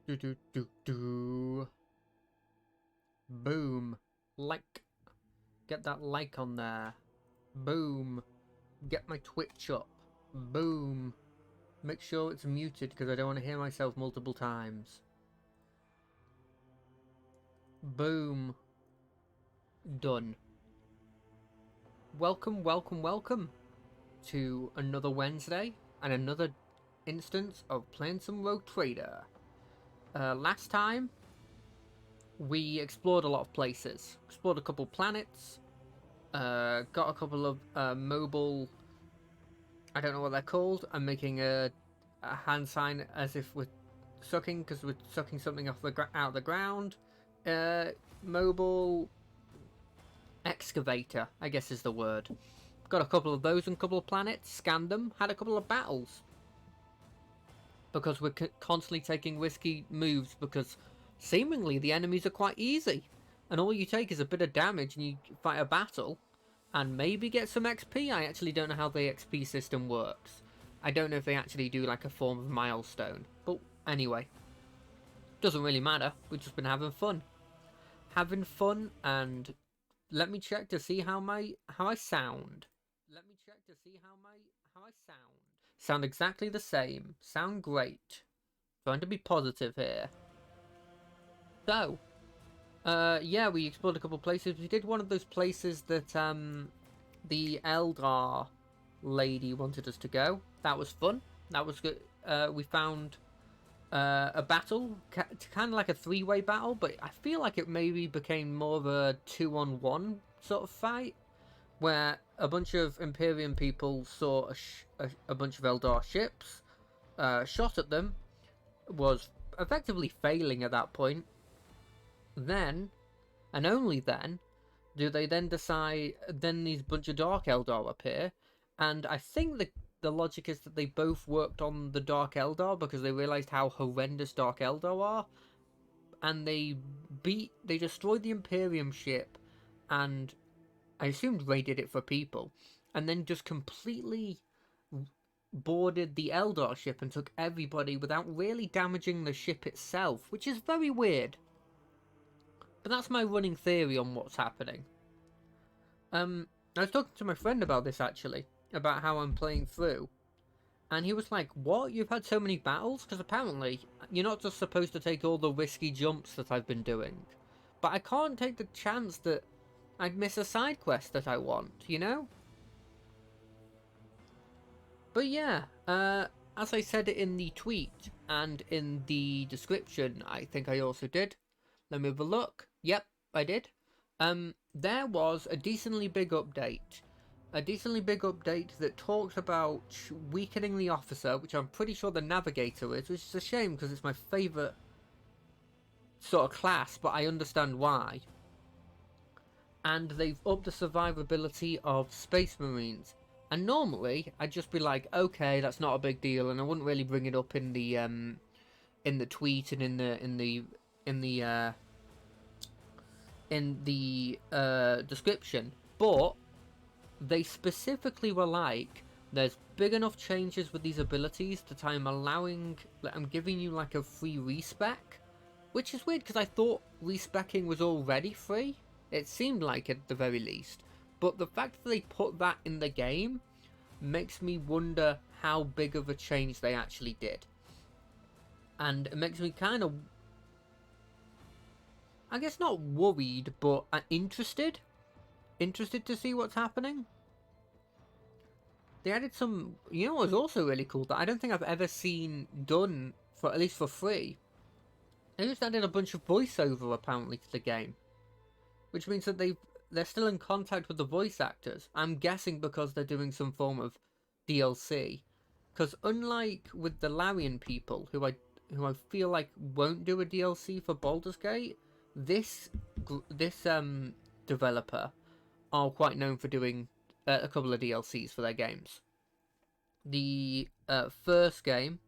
Do do do do. Boom. Like. Get that like on there. Boom. Get my Twitch up. Boom. Make sure it's muted because I don't want to hear myself multiple times. Boom. Done. Welcome, welcome, welcome to another Wednesday and another instance of playing some Rogue Trader. Last time, we explored a lot of places. Explored a couple planets. Got a couple of mobile... I don't know what they're called. I'm making a hand sign as if we're sucking, because we're sucking something off out of the ground. Mobile excavator, I guess is the word. Got a couple of those and a couple of planets. Scanned them. Had a couple of battles. Because we're constantly taking risky moves, because seemingly the enemies are quite easy. And all you take is a bit of damage and you fight a battle. And maybe get some XP. I actually don't know how the XP system works. I don't know if they actually do like a form of milestone. But anyway. Doesn't really matter. We've just been having fun. Having fun, and let me check to see how I sound. Let me check to see how I sound. Sound exactly the same. Sound great. Trying to be positive here. So, yeah, we explored a couple places. We did one of those places that the Eldar lady wanted us to go. That was fun. That was good. We found a battle, kind of like a three-way battle, but I feel like it maybe became more of a 2-on-1 sort of fight, where a bunch of Imperium people saw a bunch of Eldar ships, shot at them, was effectively failing at that point. Then, and only then, do they then decide, then these bunch of Dark Eldar appear, and I think the logic is that they both worked on the Dark Eldar because they realized how horrendous Dark Eldar are, and they destroyed the Imperium ship, and I assumed raided it for people, and then just completely boarded the Eldar ship and took everybody without really damaging the ship itself, which is very weird. But that's my running theory on what's happening. I was talking to my friend about this actually, about how I'm playing through, and he was like, what? You've had so many battles? Because apparently you're not just supposed to take all the risky jumps that I've been doing. But I can't take the chance that I'd miss a side quest that I want, you know? But yeah, as I said it in the tweet and in the description, I think I also did. Let me have a look. Yep, I did. There was a decently big update. A decently big update that talks about weakening the officer, which I'm pretty sure the navigator is, which is a shame because it's my favourite sort of class, but I understand why. And they've upped the survivability of Space Marines. And normally, I'd just be like, okay, that's not a big deal, and I wouldn't really bring it up in the tweet and in the description. But they specifically were like, there's big enough changes with these abilities that I'm giving you like a free respec, which is weird because I thought respecing was already free. It seemed like it at the very least. But the fact that they put that in the game makes me wonder how big of a change they actually did. And it makes me kind of, I guess not worried, but interested. Interested to see what's happening. They added some, you know what was also really cool that I don't think I've ever seen done, for at least for free. They just added a bunch of voiceover apparently to the game. Which means that they're still in contact with the voice actors. I'm guessing because they're doing some form of DLC. Because unlike with the Larian people, who I feel like won't do a DLC for Baldur's Gate, this developer are quite known for doing a couple of DLCs for their games. The first game,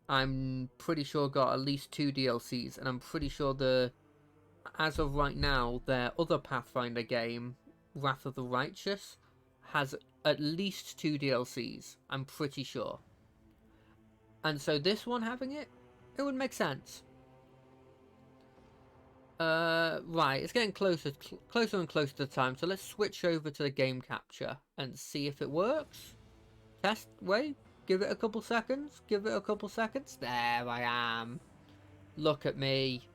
I'm pretty sure got at least 2 DLCs, and I'm pretty sure as of right now, their other Pathfinder game, Wrath of the Righteous, has at least 2 DLCs, I'm pretty sure. And so this one having it would make sense. Right, it's getting closer and closer to time, so let's switch over to the game capture and see if it works. Test, wait, give it a couple seconds, give it a couple seconds. There I am. Look at me.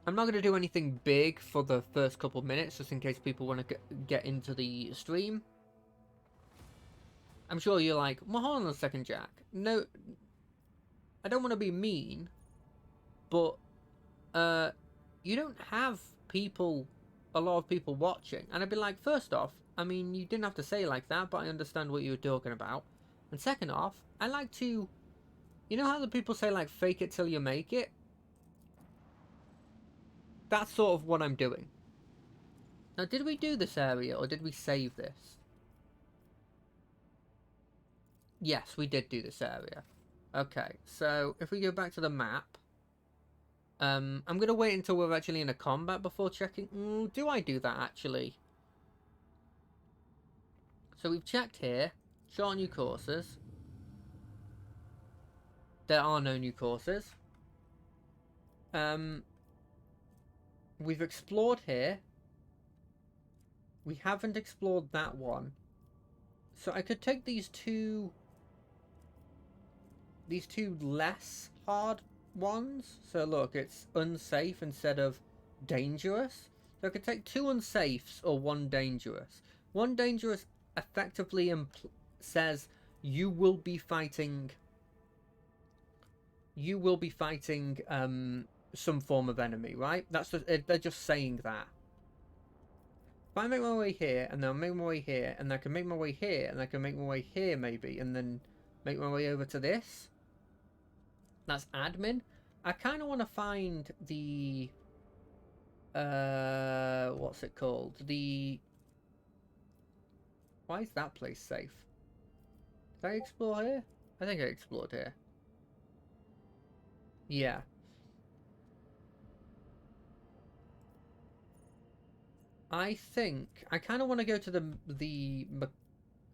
I'm not going to do anything big for the first couple minutes, just in case people want to get into the stream. I'm sure you're like, well, hold on a second, Jack. No, I don't want to be mean, but you don't have a lot of people watching. And I'd be like, first off, I mean, you didn't have to say it like that, but I understand what you were talking about. And second off, I like to, you know how the people say, like, fake it till you make it? That's sort of what I'm doing. Now, did we do this area, or did we save this? Yes, we did do this area. Okay, so if we go back to the map, I'm going to wait until we're actually in a combat before checking. Do I do that, actually? So we've checked here. Short new courses. There are no new courses. We've explored here. We haven't explored that one. So I could take these two less hard ones. So look, it's unsafe instead of dangerous. So I could take 2 unsafes or 1 dangerous. 1 dangerous effectively says you will be fighting some form of enemy, right? That's just, they're just saying that. If I make my way here, and then I'll make my way here, and I can make my way here, and I can make my way here maybe, and then make my way over to this. That's admin. I kind of want to find the... what's it called? Why is that place safe? Did I explore here? I think I explored here. Yeah. I think I kind of want to go to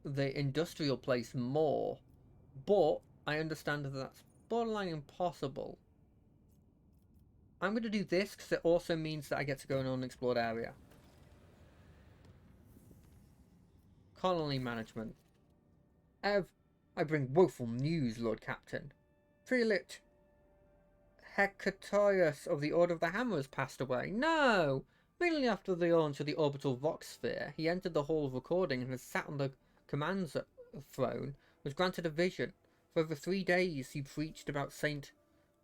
the industrial place more, but I understand that that's borderline impossible. I'm going to do this because it also means that I get to go in an unexplored area. Colony management. I bring woeful news, Lord Captain. Prelate Hecatoius of the Order of the Hammer has passed away. No! Immediately after the launch of the orbital Vox Sphere, he entered the Hall of Recording and has sat on the command throne, was granted a vision. For over 3 days he preached about Saint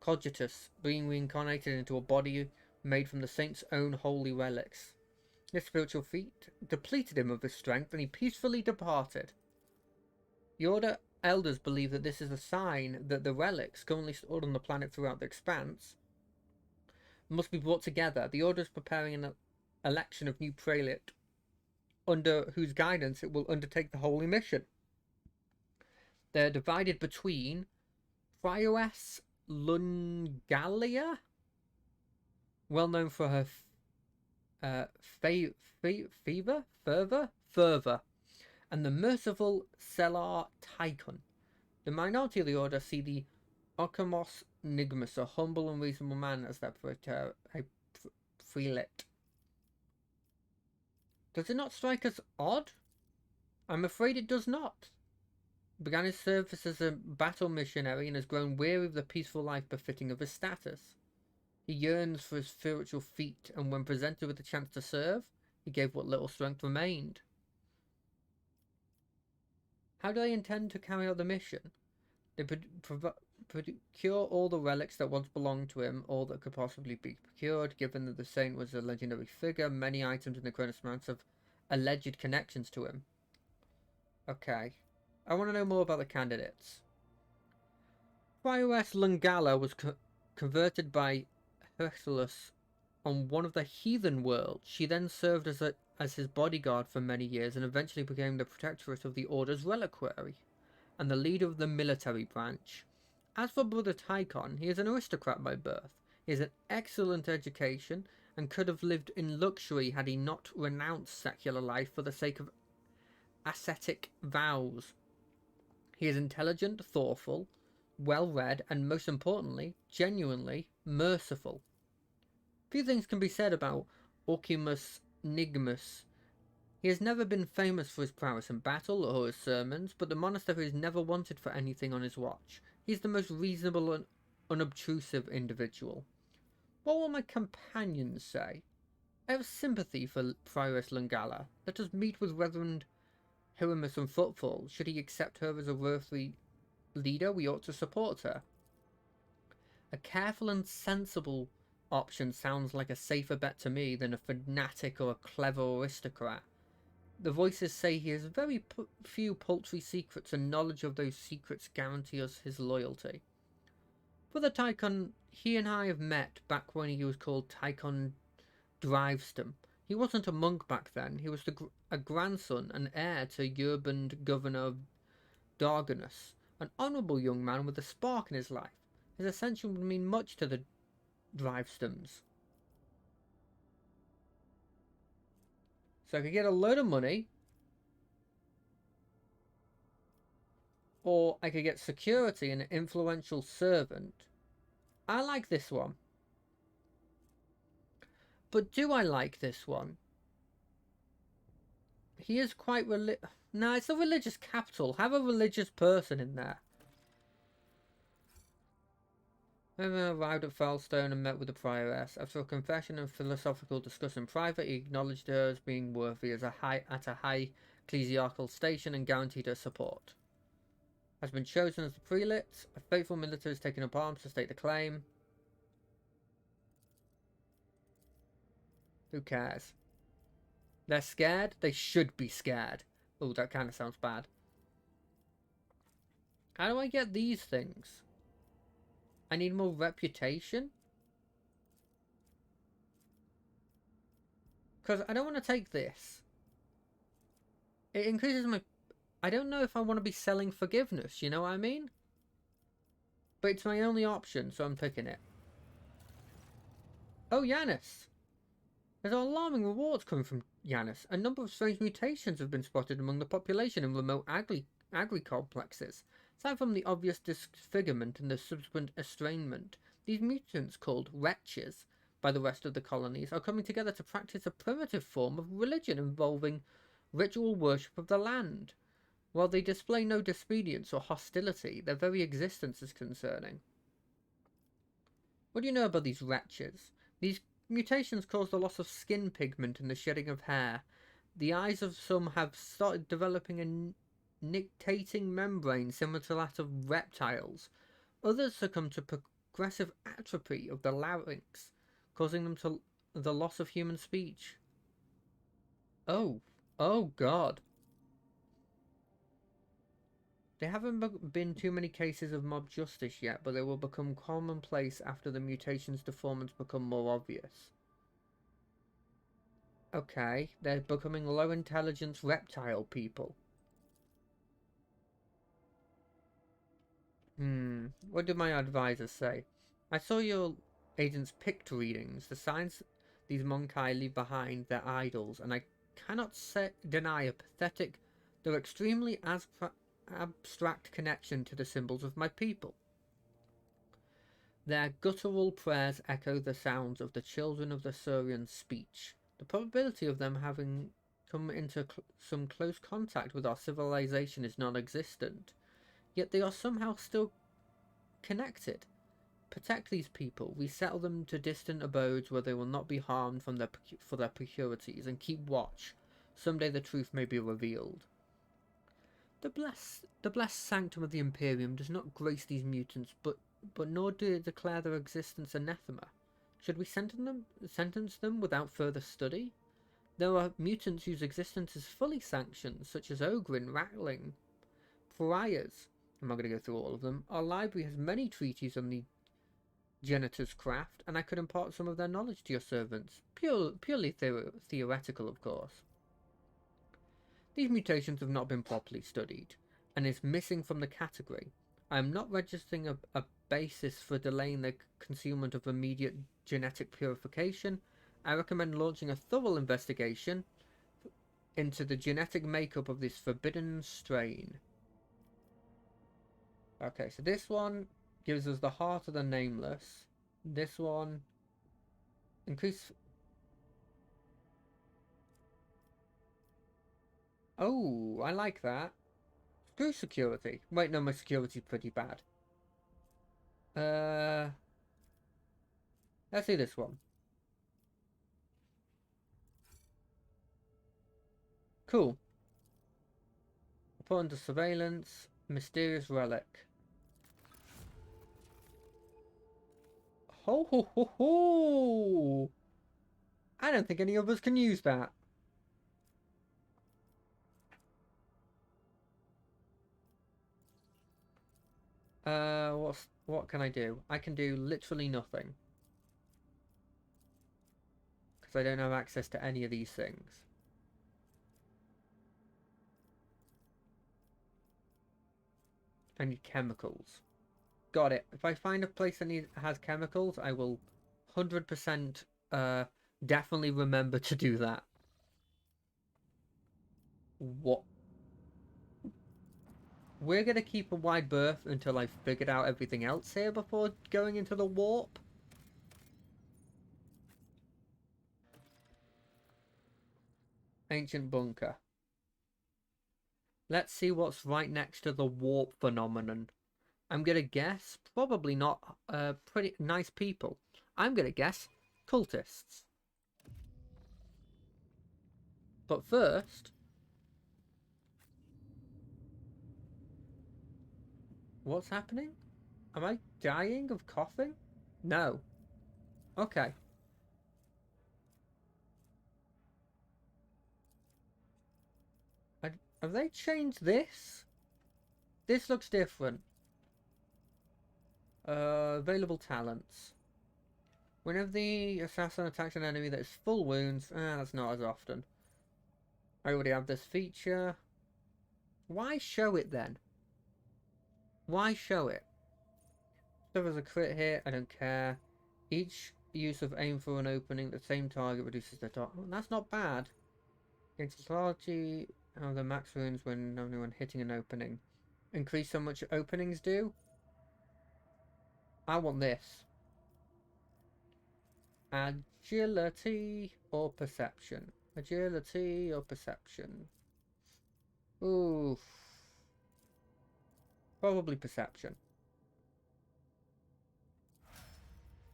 Cogitus being reincarnated into a body made from the saint's own holy relics. This spiritual feat depleted him of his strength and he peacefully departed. The Order elders believe that this is a sign that the relics, currently stored on the planet throughout the expanse, must be brought together. The Order is preparing an election of new prelate, under whose guidance it will undertake the holy mission. They're divided between Prioress Lungalia, well known for her fervor, and the merciful Cellar Tychon. The minority of the Order see the Okamos Nigmus, a humble and reasonable man, as their prelate. Does it not strike us odd? I'm afraid it does not. He began his service as a battle missionary and has grown weary of the peaceful life befitting of his status. He yearns for his spiritual feat, and when presented with the chance to serve, he gave what little strength remained. How do they intend to carry out the mission? They procure all the relics that once belonged to him, all that could possibly be procured, given that the saint was a legendary figure. Many items in the Chronosmance have alleged connections to him. Okay. I want to know more about the candidates. Prioress Lungala was converted by Herculus on one of the heathen worlds. She then served as his bodyguard for many years and eventually became the protectoress of the Order's reliquary and the leader of the military branch. As for Brother Tychon, he is an aristocrat by birth. He has an excellent education and could have lived in luxury had he not renounced secular life for the sake of ascetic vows. He is intelligent, thoughtful, well-read, and most importantly, genuinely merciful. Few things can be said about Orcimus Nigmus. He has never been famous for his prowess in battle or his sermons, but the monastery has never wanted for anything on his watch. He's the most reasonable and unobtrusive individual. What will my companions say? I have sympathy for Prioress Lungala. Let us meet with Reverend Hieronymus and Footfall. Should he accept her as a worthy leader, we ought to support her. A careful and sensible option sounds like a safer bet to me than a fanatic or a clever aristocrat. The voices say he has very few paltry secrets, and knowledge of those secrets guarantee us his loyalty. Brother Tychon, he and I have met back when he was called Tychon Driveston. He wasn't a monk back then. He was a grandson and heir to Urband governor of Darganus, an honourable young man with a spark in his life. His ascension would mean much to the Drivestones. So I could get a load of money, or I could get security and an influential servant. I like this one. But do I like this one? He is quite Nah, it's a religious capital. Have a religious person in there. When I arrived at Fellstone and met with the prioress, after a confession and philosophical discussion in private, he acknowledged her as being worthy at a high ecclesiastical station and guaranteed her support. Has been chosen as the prelate. A faithful military has taken up arms to state the claim. Who cares? They're scared? They should be scared. Oh, that kind of sounds bad. How do I get these things? I need more reputation? Because I don't want to take this. It increases my... I don't know if I want to be selling forgiveness, you know what I mean? But it's my only option, so I'm picking it. Oh, Yanis! There's alarming rewards coming from Yanis. A number of strange mutations have been spotted among the population in remote agri-complexes. Aside from the obvious disfigurement and the subsequent estrangement, these mutants, called wretches by the rest of the colonies, are coming together to practice a primitive form of religion involving ritual worship of the land. While they display no disobedience or hostility, their very existence is concerning. What do you know about these wretches? These mutations cause the loss of skin pigment and the shedding of hair. The eyes of some have started developing a nictating membrane similar to that of reptiles. Others succumb to progressive atrophy of the larynx, causing them to the loss of human speech. Oh God. There haven't been too many cases of mob justice yet, but they will become commonplace after the mutation's deformance become more obvious. Okay, they're becoming low-intelligence reptile people. What did my advisors say? I saw your agent's pict readings, the signs these monkai leave behind their idols, and I cannot deny a pathetic, though extremely abstract connection to the symbols of my people. Their guttural prayers echo the sounds of the children of the Surian speech. The probability of them having come into some close contact with our civilization is non-existent, yet they are somehow still connected. Protect these people, resettle them to distant abodes where they will not be harmed for their purities, and keep watch. Someday the truth may be revealed. The blessed sanctum of the Imperium does not grace these mutants, but nor do it declare their existence anathema. Should we sentence them without further study? There are mutants whose existence is fully sanctioned, such as Ogrin, Rattling, Pariahs. I'm not going to go through all of them. Our library has many treatises on the genitor's craft, and I could impart some of their knowledge to your servants. Purely theoretical, of course. These mutations have not been properly studied, and is missing from the category. I am not registering a basis for delaying the concealment of immediate genetic purification. I recommend launching a thorough investigation into the genetic makeup of this forbidden strain. Okay, so this one gives us the Heart of the Nameless. This one increase. Oh, I like that. Screw security. Wait, no, my security's pretty bad. Let's see this one. Cool. Put under surveillance. Mysterious relic. Ho ho ho ho! I don't think any of us can use that. What can I do? I can do literally nothing. Because I don't have access to any of these things. I need chemicals. Got it. If I find a place that has chemicals, I will 100% definitely remember to do that. What? We're gonna keep a wide berth until I've figured out everything else here before going into the warp. Ancient bunker. Let's see what's right next to the warp phenomenon. I'm gonna guess probably not pretty nice people. I'm gonna guess cultists. But first, what's happening? Am I dying of coughing? No. Okay. Have they changed this? This looks different. Available talents. Whenever the assassin attacks an enemy that is full wounds, that's not as often. I already have this feature. Why show it then? Why show it? If there's a crit hit, I don't care. Each use of aim for an opening, the same target reduces the dot. Well, that's not bad. It's largely how the max wounds when anyone hitting an opening. Increase how much openings do? I want this. Agility or perception? Agility or perception? Ooh. Probably perception.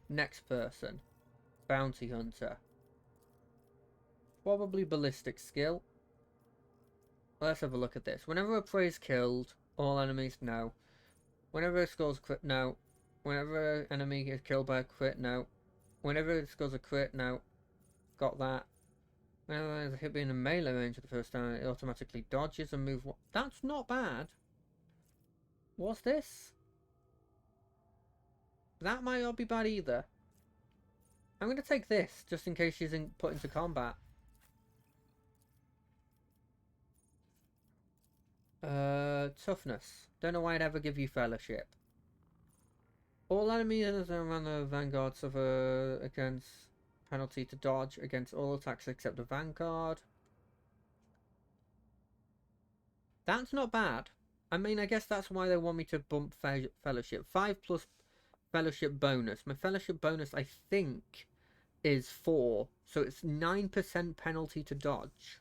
Next person. Bounty hunter. Probably ballistic skill. Let's have a look at this. Whenever a prey is killed, all enemies, no. Whenever it scores crit, no. Whenever an enemy is killed by a crit, no. Whenever it scores a crit, no. Got that. Whenever there's a hit being in melee range for the first time, it automatically dodges and moves. That's not bad. What's this? That might not be bad either. I'm going to take this, just in case she's put into combat. Toughness. Don't know why I'd ever give you fellowship. All enemies around the vanguard suffer against penalty to dodge against all attacks except the vanguard. That's not bad. I mean, I guess that's why they want me to bump fellowship. 5+ fellowship bonus. My fellowship bonus, I think, is 4. So it's 9% penalty to dodge.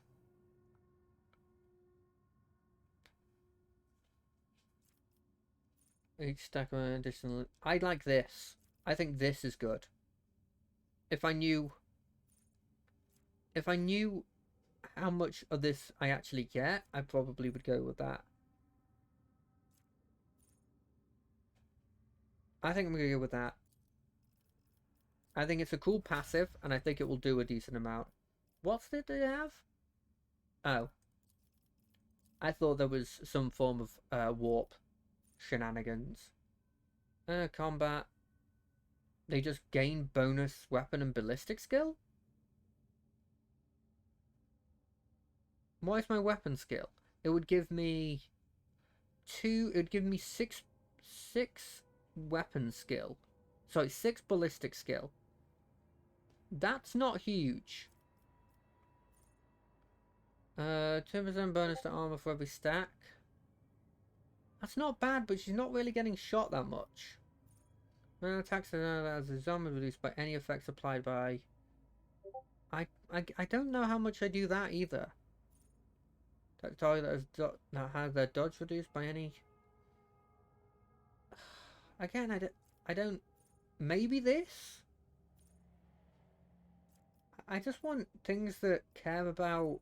Each stack of additional. I like this. I think this is good. If I knew how much of this I actually get, I probably would go with that. I think I'm gonna go with that. I think it's a cool passive, and I think it will do a decent amount. What did they have? Oh. I thought there was some form of warp shenanigans. Combat. They just gain bonus weapon and ballistic skill? What is my weapon skill? It would give me it would give me six weapon skill. Sorry, 6 ballistic skill. That's not huge. 2% bonus to armor for every stack. That's not bad, but she's not really getting shot that much. When attacks as a zombie reduced by any effects applied by... I don't know how much I do that either. Target that has their dodge reduced by any... Again, I don't... Maybe this? I just want things that care about...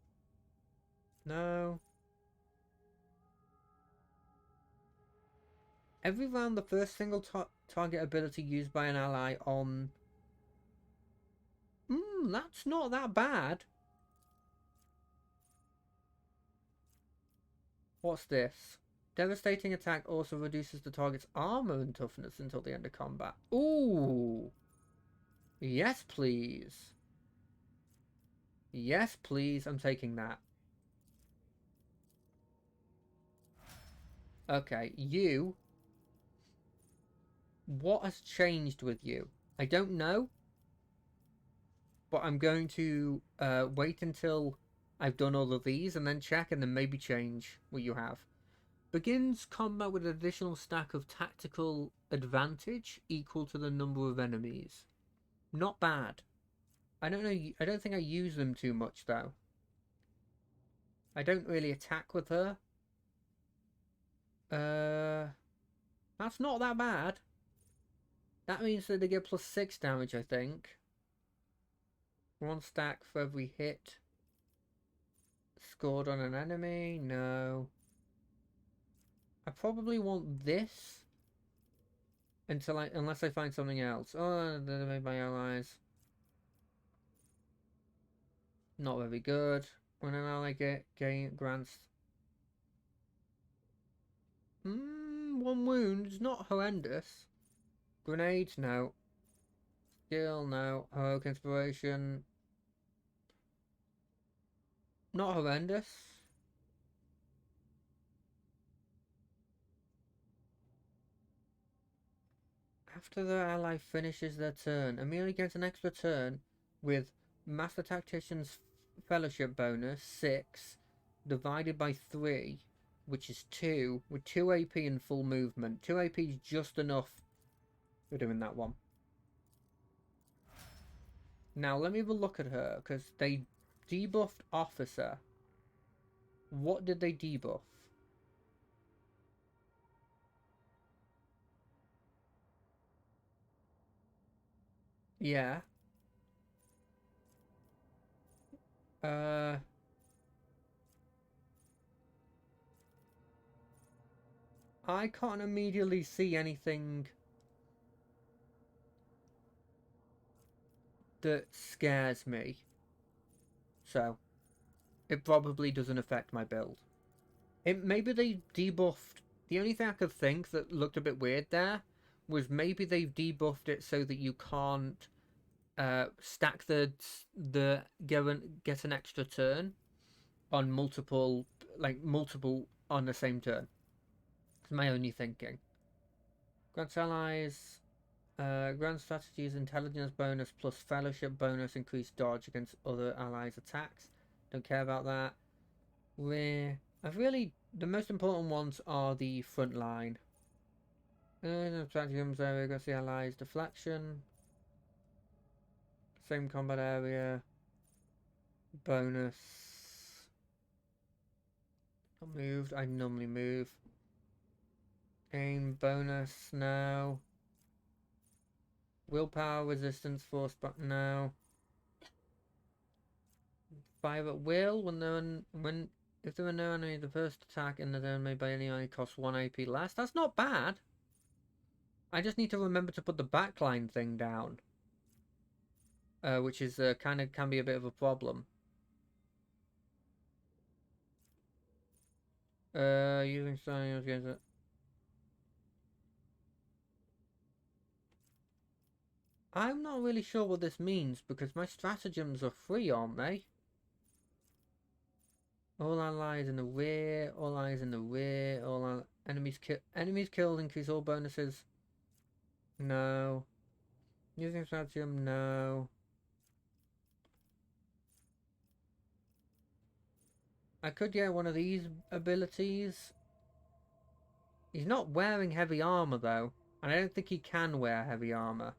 No. Every round, the first single target ability used by an ally on... that's not that bad. What's this? Devastating attack also reduces the target's armor and toughness until the end of combat. Ooh. Yes, please. Yes, please. I'm taking that. Okay, you. What has changed with you? I don't know. But I'm going to wait until I've done all of these and then check and then maybe change what you have. Begins combat with an additional stack of tactical advantage equal to the number of enemies. Not bad. I don't know. I don't think I use them too much though. I don't really attack with her. That's not that bad. That means that they get +6 damage, I think. 1 stack for every hit scored on an enemy. No. I probably want this unless I find something else. Oh, they're made by allies. Not very good. When an ally grants 1 wound, it's not horrendous. Grenades, no. Skill, no. Heroic inspiration, not horrendous. After the ally finishes their turn, Amelia gets an extra turn with Master Tactician's Fellowship bonus, 6, divided by 3, which is 2, with 2 AP and full movement. 2 AP is just enough for doing that one. Now, let me have a look at her, because they debuffed Officer. What did they debuff? Yeah. I can't immediately see anything that scares me. So, it probably doesn't affect my build. Maybe they debuffed... The only thing I could think that looked a bit weird there was maybe they've debuffed it so that you can't stack get an extra turn on multiple on the same turn. It's my only thinking. Grants allies grand strategies intelligence bonus plus fellowship bonus increased dodge against other allies' attacks. Don't care about that. The most important ones are the front line. Stratagems area against the allies. Deflection. Same combat area. Bonus. Not moved. I normally move. Aim bonus now. Willpower resistance force but now. Fire at will if there are no enemy, the first attack in the turn made by any enemy costs 1 AP less. That's not bad. I just need to remember to put the backline thing down. Which is can be a bit of a problem. Using signs against it. I'm not really sure what this means because my stratagems are free, aren't they? All allies in the rear, all allies in the rear, enemies killed increase all bonuses. No. Using stratagem, no. I could get one of these abilities. He's not wearing heavy armor though, and I don't think he can wear heavy armor.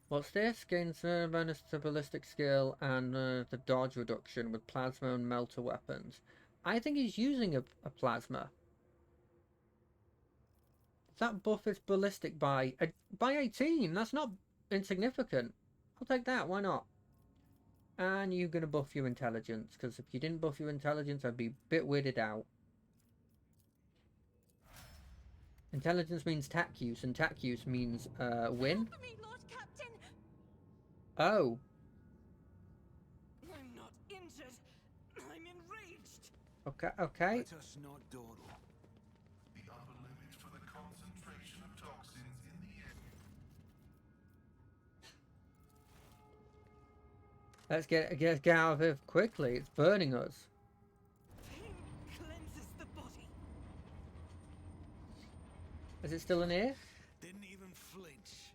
What's this? Gains bonus to ballistic skill and the dodge reduction with plasma and melter weapons. I think he's using a plasma. That buff is ballistic by 18. That's not insignificant. I'll take that. Why not? And you're going to buff your intelligence, because if you didn't buff your intelligence, I'd be a bit weirded out. Intelligence means tack use, and tack use means win. Help me, Lord Captain. Oh. I'm not injured. I'm enraged. Okay, okay. Let us not dawdle. The upper limit for the concentration of toxins in the air. Let's get out of here quickly. It's burning us. Pain cleanses the body. Is it still in here? Didn't even flinch.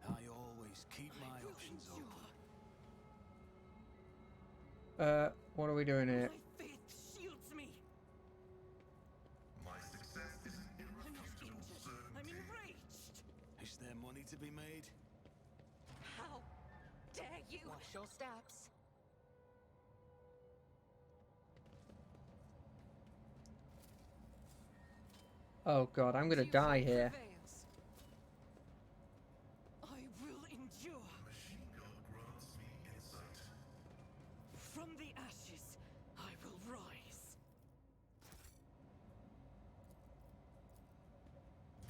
I always keep my options open. What are we doing here? My faith shields me. My success is an I'm not irrefutable injured. I'm certainty. enraged. Is there money to be made? How dare you? Watch your steps. Oh god, I'm gonna die here. Prevails. I will endure. Machine gun grants me insight. From the ashes, I will rise.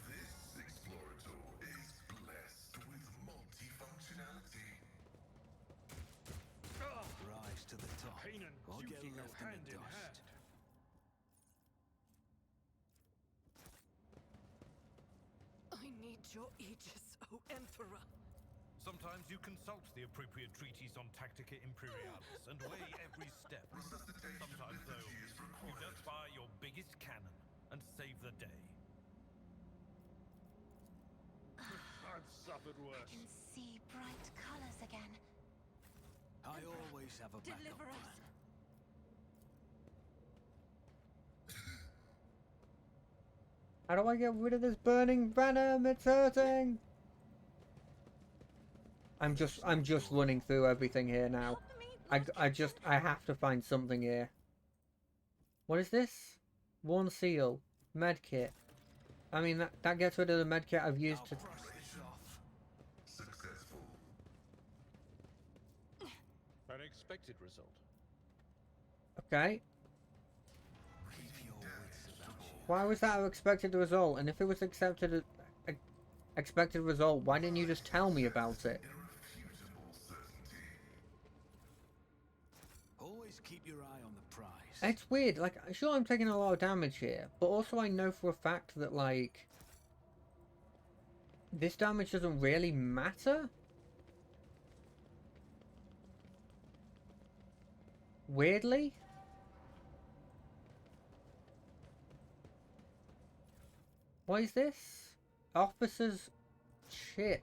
This explorator is blessed with multifunctionality. Rise to the top, Pain and or get duty go left hand in the in dust. hand. I need your aegis, O Emperor. Sometimes you consult the appropriate treatise on Tactica Imperialis and weigh every step. Resuscitation Sometimes, though, liturgy is you required. just buy your biggest cannon and save the day. I've suffered I worse. can see bright colors again. I always have a backup Deliver us. plan. How do I get rid of this burning venom? It's hurting. I'm just running through everything here now. Help me, I Lord have to find something here. What is this? One seal. Medkit. I mean that gets rid of the medkit I've used I'll to. brush this off. Successful. Unexpected result. Okay. Keep your wits about you. Why was that an expected result? And if it was expected result, why didn't you just tell me about it? Irrefutable certainty. Always keep your eye on the prize. It's weird, like, sure I'm taking a lot of damage here, but also I know for a fact that, like, this damage doesn't really matter? Weirdly? What is this? Officer's chip.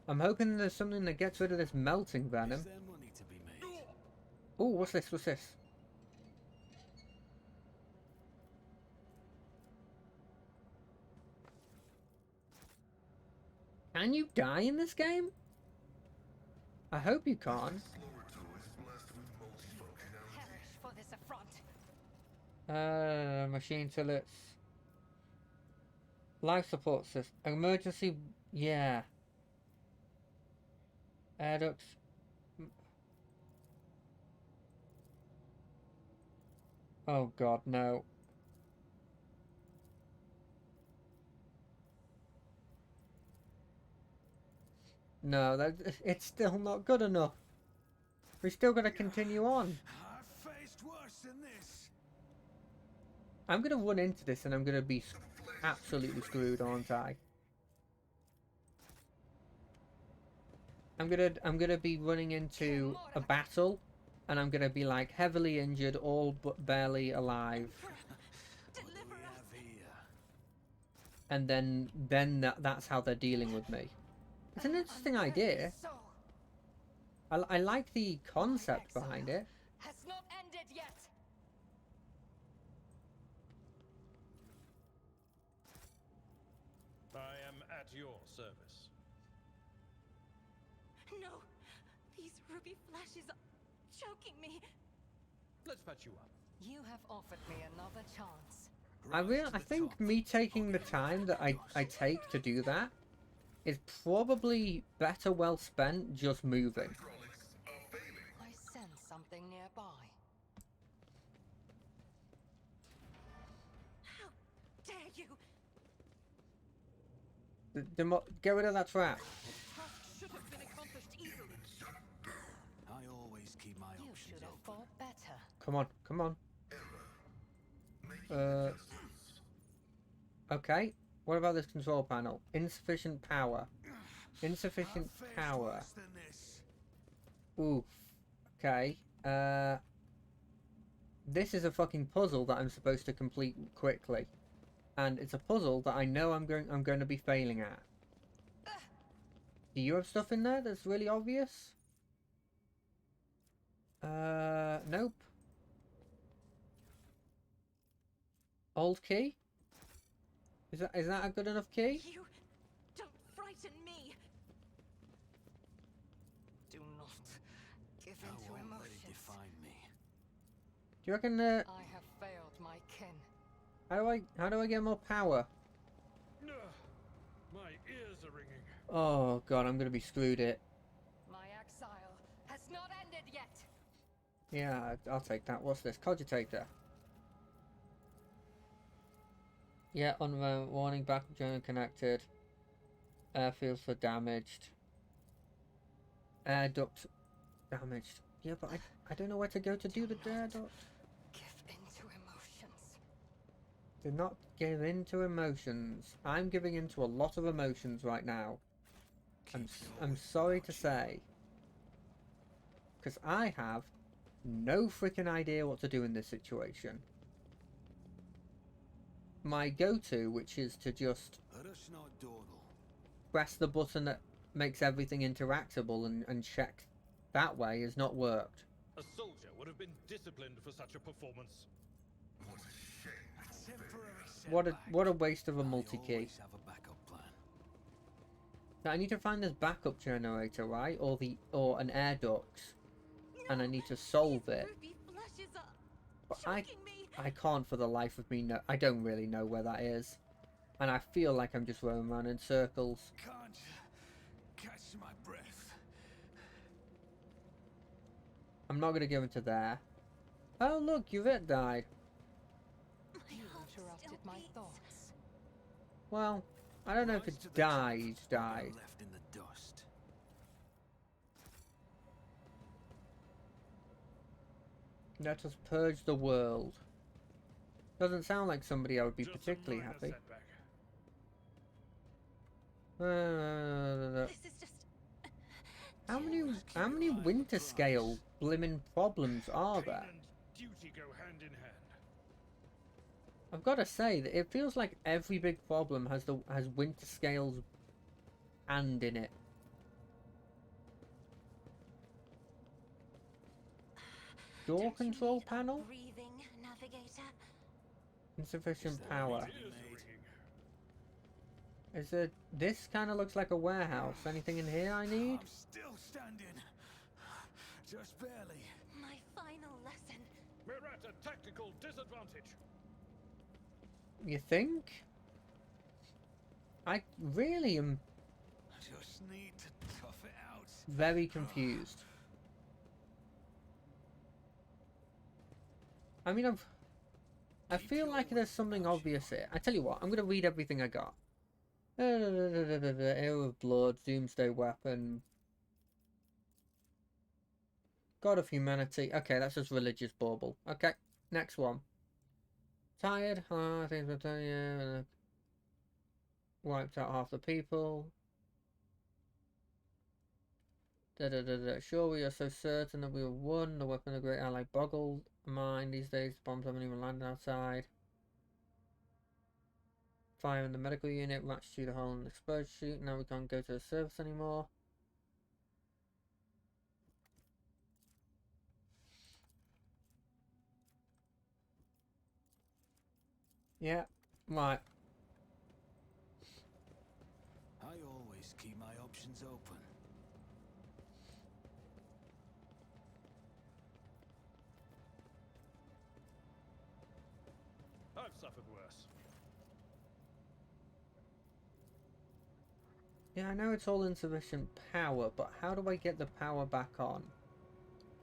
I'm hoping there's something that gets rid of this melting venom. Is there money to be made? Oh, what's this? What's this? Can you die in this game? I hope you can't. Explorator is blessed with multifunctionality. Perish for this affront. Machine turrets. Life support system. Emergency. Yeah. Air ducts. Oh god, no. No, it's still not good enough. We still gotta continue on. I've faced worse than this. I'm gonna run into this and I'm gonna be absolutely screwed, aren't I? I'm gonna be running into a battle, and I'm gonna be like heavily injured, all but barely alive, What do we Deliver us. have here? and then that's how they're dealing with me. It's an interesting idea. So, I like the concept behind it. Has not ended yet. I am at your service. No! These ruby flashes are choking me. Let's patch you up. You have offered me another chance. I think me taking the time that I take to do that is probably better well spent just moving. I sense something nearby. How dare you! Get rid of that trap. Task should have been accomplished easily. I always keep my You options should have open. fought better. Come on, come on. Okay. What about this control panel? Insufficient power. Insufficient power. Worse than this. Oof. Okay. This is a fucking puzzle that I'm supposed to complete quickly, and it's a puzzle that I know I'm going to be failing at. Do you have stuff in there that's really obvious? Nope. Old key? Is that a good enough key? You don't frighten me! Do not give I in to won't let it emotions. define me. Do you reckon? I have failed my kin. How do I get more power? My ears are ringing. Oh god, I'm gonna be screwed it. My exile has not ended yet. Yeah, I'll take that. What's this? Cogitator. Yeah, on warning, backup journal connected. Airfields for damaged. Air duct damaged. Yeah, but I don't know where to go to do the air duct. Give in to emotions. Do not give in to emotions. I'm giving in to a lot of emotions right now. I'm sorry to say. Because I have no freaking idea what to do in this situation. My go-to, which is to just Let us not dawdle. press the button that makes everything interactable and check that way, has not worked. A soldier would have been disciplined for such a performance. What a shame. Temporary What a waste of a I multi-key. always have a backup plan. Now I need to find this backup generator, right? Or an air duct. And I need to solve it. Ruby flashes are But choking me! I can't for the life of me know. I don't really know where that is. And I feel like I'm just roaming around in circles. Can't catch my breath. I'm not gonna go into there. Oh look, Yvette died. My You heart interrupted still my beats. thoughts. Well, I don't know if Rise it's to the top. died. We're left in the dust. Let us purge the world. Doesn't sound like somebody I would be Just a particularly minor happy. setback. This is just... How many winter scale blimmin' problems are Pain there? and duty go hand in hand. I've got to say that it feels like every big problem has winter scales and in it. Door Don't you control need a panel? breathing navigator? Insufficient there power. My ears are ringing. Is it? This kind of looks like a warehouse. Anything in here I need? I'm still standing. Just barely. My final lesson. We're at a tactical disadvantage. You think? I really am Just need to tough it out. very confused. I mean, I feel like there's something obvious here. I tell you what, I'm going to read everything I got. Air of Blood, Doomsday Weapon, God of Humanity. Okay, that's just religious bauble. Okay, next one. Tired? Things were done, yeah. Wiped out half the people. Sure, we are so certain that we have won. The weapon of the great ally boggled mine these days. Bombs haven't even landed outside. Fire in the medical unit, ratchet through the hole in the explode chute. Now we can't go to the surface anymore. Yeah, right. I always keep my options open. I've suffered worse. Yeah, I know it's all insufficient power, but how do I get the power back on?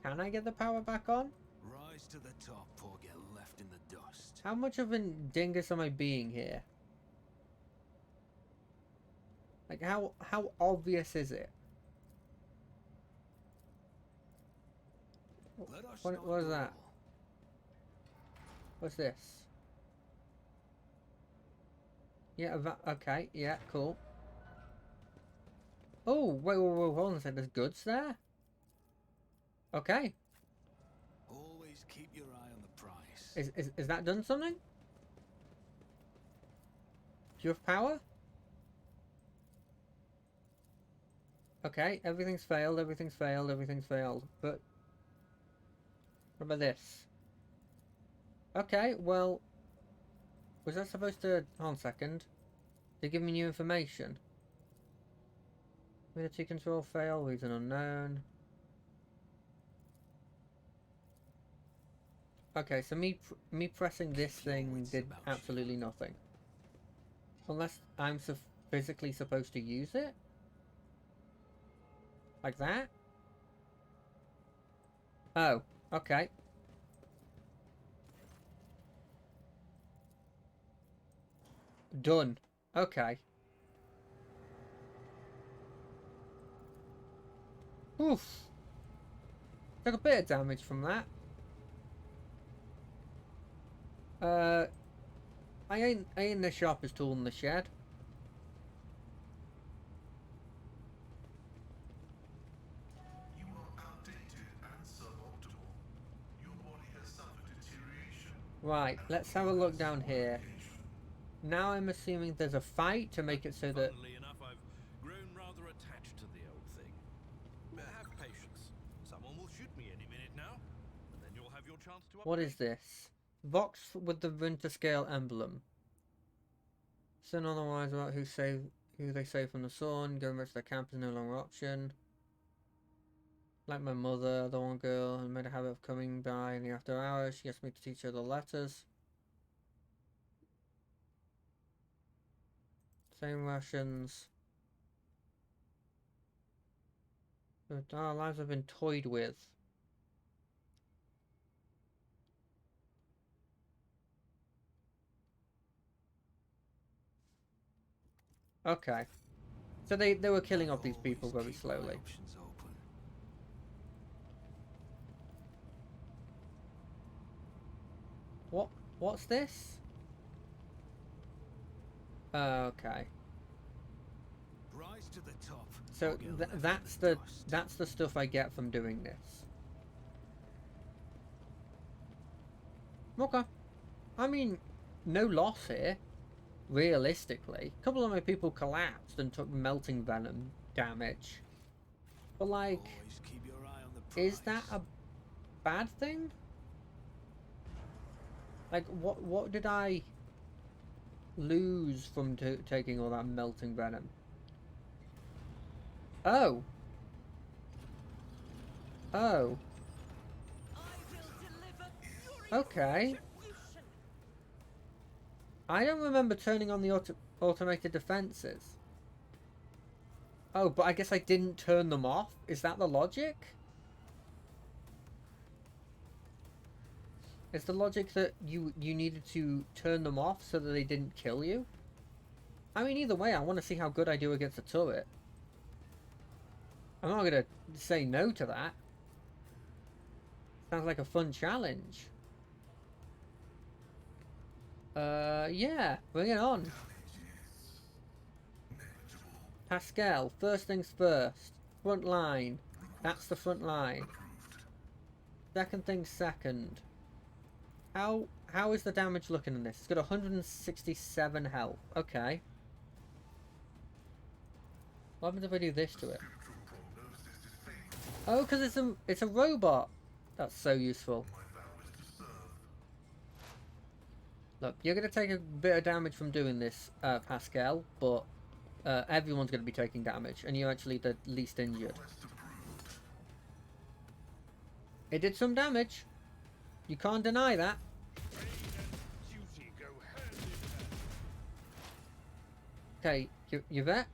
Can I get the power back on? Rise to the top or get left in the dust. How much of a dingus am I being here? Like, how obvious is it? Let us What not is that? dawdle. What's this? Yeah, okay, yeah, cool. Oh, wait, hold on a second, there's goods there? Okay. Always keep your eye on the price. Is that done something? Do you have power? Okay, everything's failed, everything's failed, everything's failed. But what about this? Okay, well, was that supposed to... Hold on a second. They're giving me new information. Military control fail, reason unknown. Okay, so me pressing this thing did absolutely nothing. Unless I'm physically supposed to use it? Like that? Oh, okay. Done. Okay. Oof. Took a bit of damage from that. I ain't the sharpest tool in the shed. You are outdated and suboptimal. Your body has suffered deterioration. Right, let's have a look down here. Now I'm assuming there's a fight to make it so that... Funnily enough, I've grown rather attached to the old thing. But have patience. Someone will shoot me any minute now, and then you'll have your chance to upgrade. What is this? Vox with the winter scale emblem. Sun otherwise about who they save from the sun. Going back to the camp is no longer option. Like my mother, the one girl, who made a habit of coming by in the after hours. She asked me to teach her the letters. Same rations. But our lives have been toyed with. Okay. So they were killing off these people very Always keep my slowly. options open. What's this? Okay. Rise to the top. So or get left in that's the the dust. stuff I get from doing this. Okay. I mean, no loss here. Realistically, a couple of my people collapsed and took melting venom damage. But like, Always keep your eye on the price. is that a bad thing? Like, what did I lose from taking all that melting venom? Oh. Oh. I will deliver fury Okay. retribution. I don't remember turning on the automated defenses. Oh, but I guess I didn't turn them off? Is that the logic? Is the logic that you needed to turn them off so that they didn't kill you? I mean, either way, I want to see how good I do against a turret. I'm not going to say no to that. Sounds like a fun challenge. Yeah, bring it on. Pascal, first things first. Front line. That's the front line. Second things second. How is the damage looking in this? It's got 167 health. Okay. What happens if I do this to it? Oh, because it's a robot. That's so useful. Look, you're going to take a bit of damage from doing this, Pascal, but everyone's going to be taking damage, and you're actually the least injured. It did some damage. You can't deny that. Okay, you're there.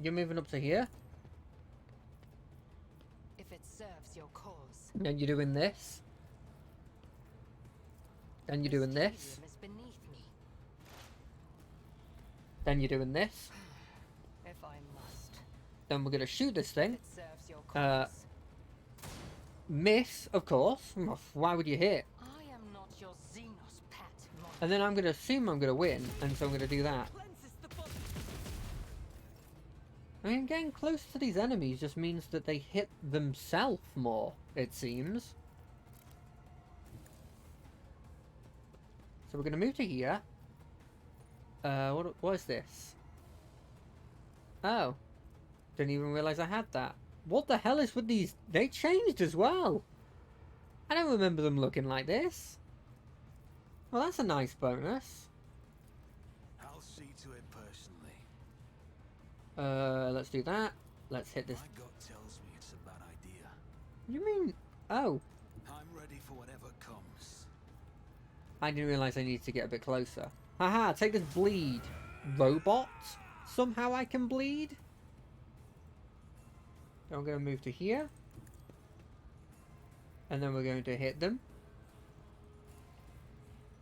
You're moving up to here. If it serves your cause. And you're doing this. Then you're doing this. Stadium is beneath me. Then you're doing this. If I must. Then we're going to shoot this thing. If it serves your cause. Miss, of course. Why would you hit? I am not your Xenos pet. And then I'm going to assume I'm going to win, and so I'm going to do that. Cleanses the body. I mean, getting close to these enemies just means that they hit themselves more, it seems. So we're going to move to here. What is this? Oh. Didn't even realize I had that. What the hell is with these? They changed as well. I don't remember them looking like this. Well, that's a nice bonus. I'll see to it personally. Let's do that. Let's hit this. My gut tells me it's a bad idea. You mean... Oh. I'm ready for whatever comes. I didn't realize I needed to get a bit closer. Haha, take this bleed. Robot? Somehow I can bleed? Then we're going to move to here. And then we're going to hit them.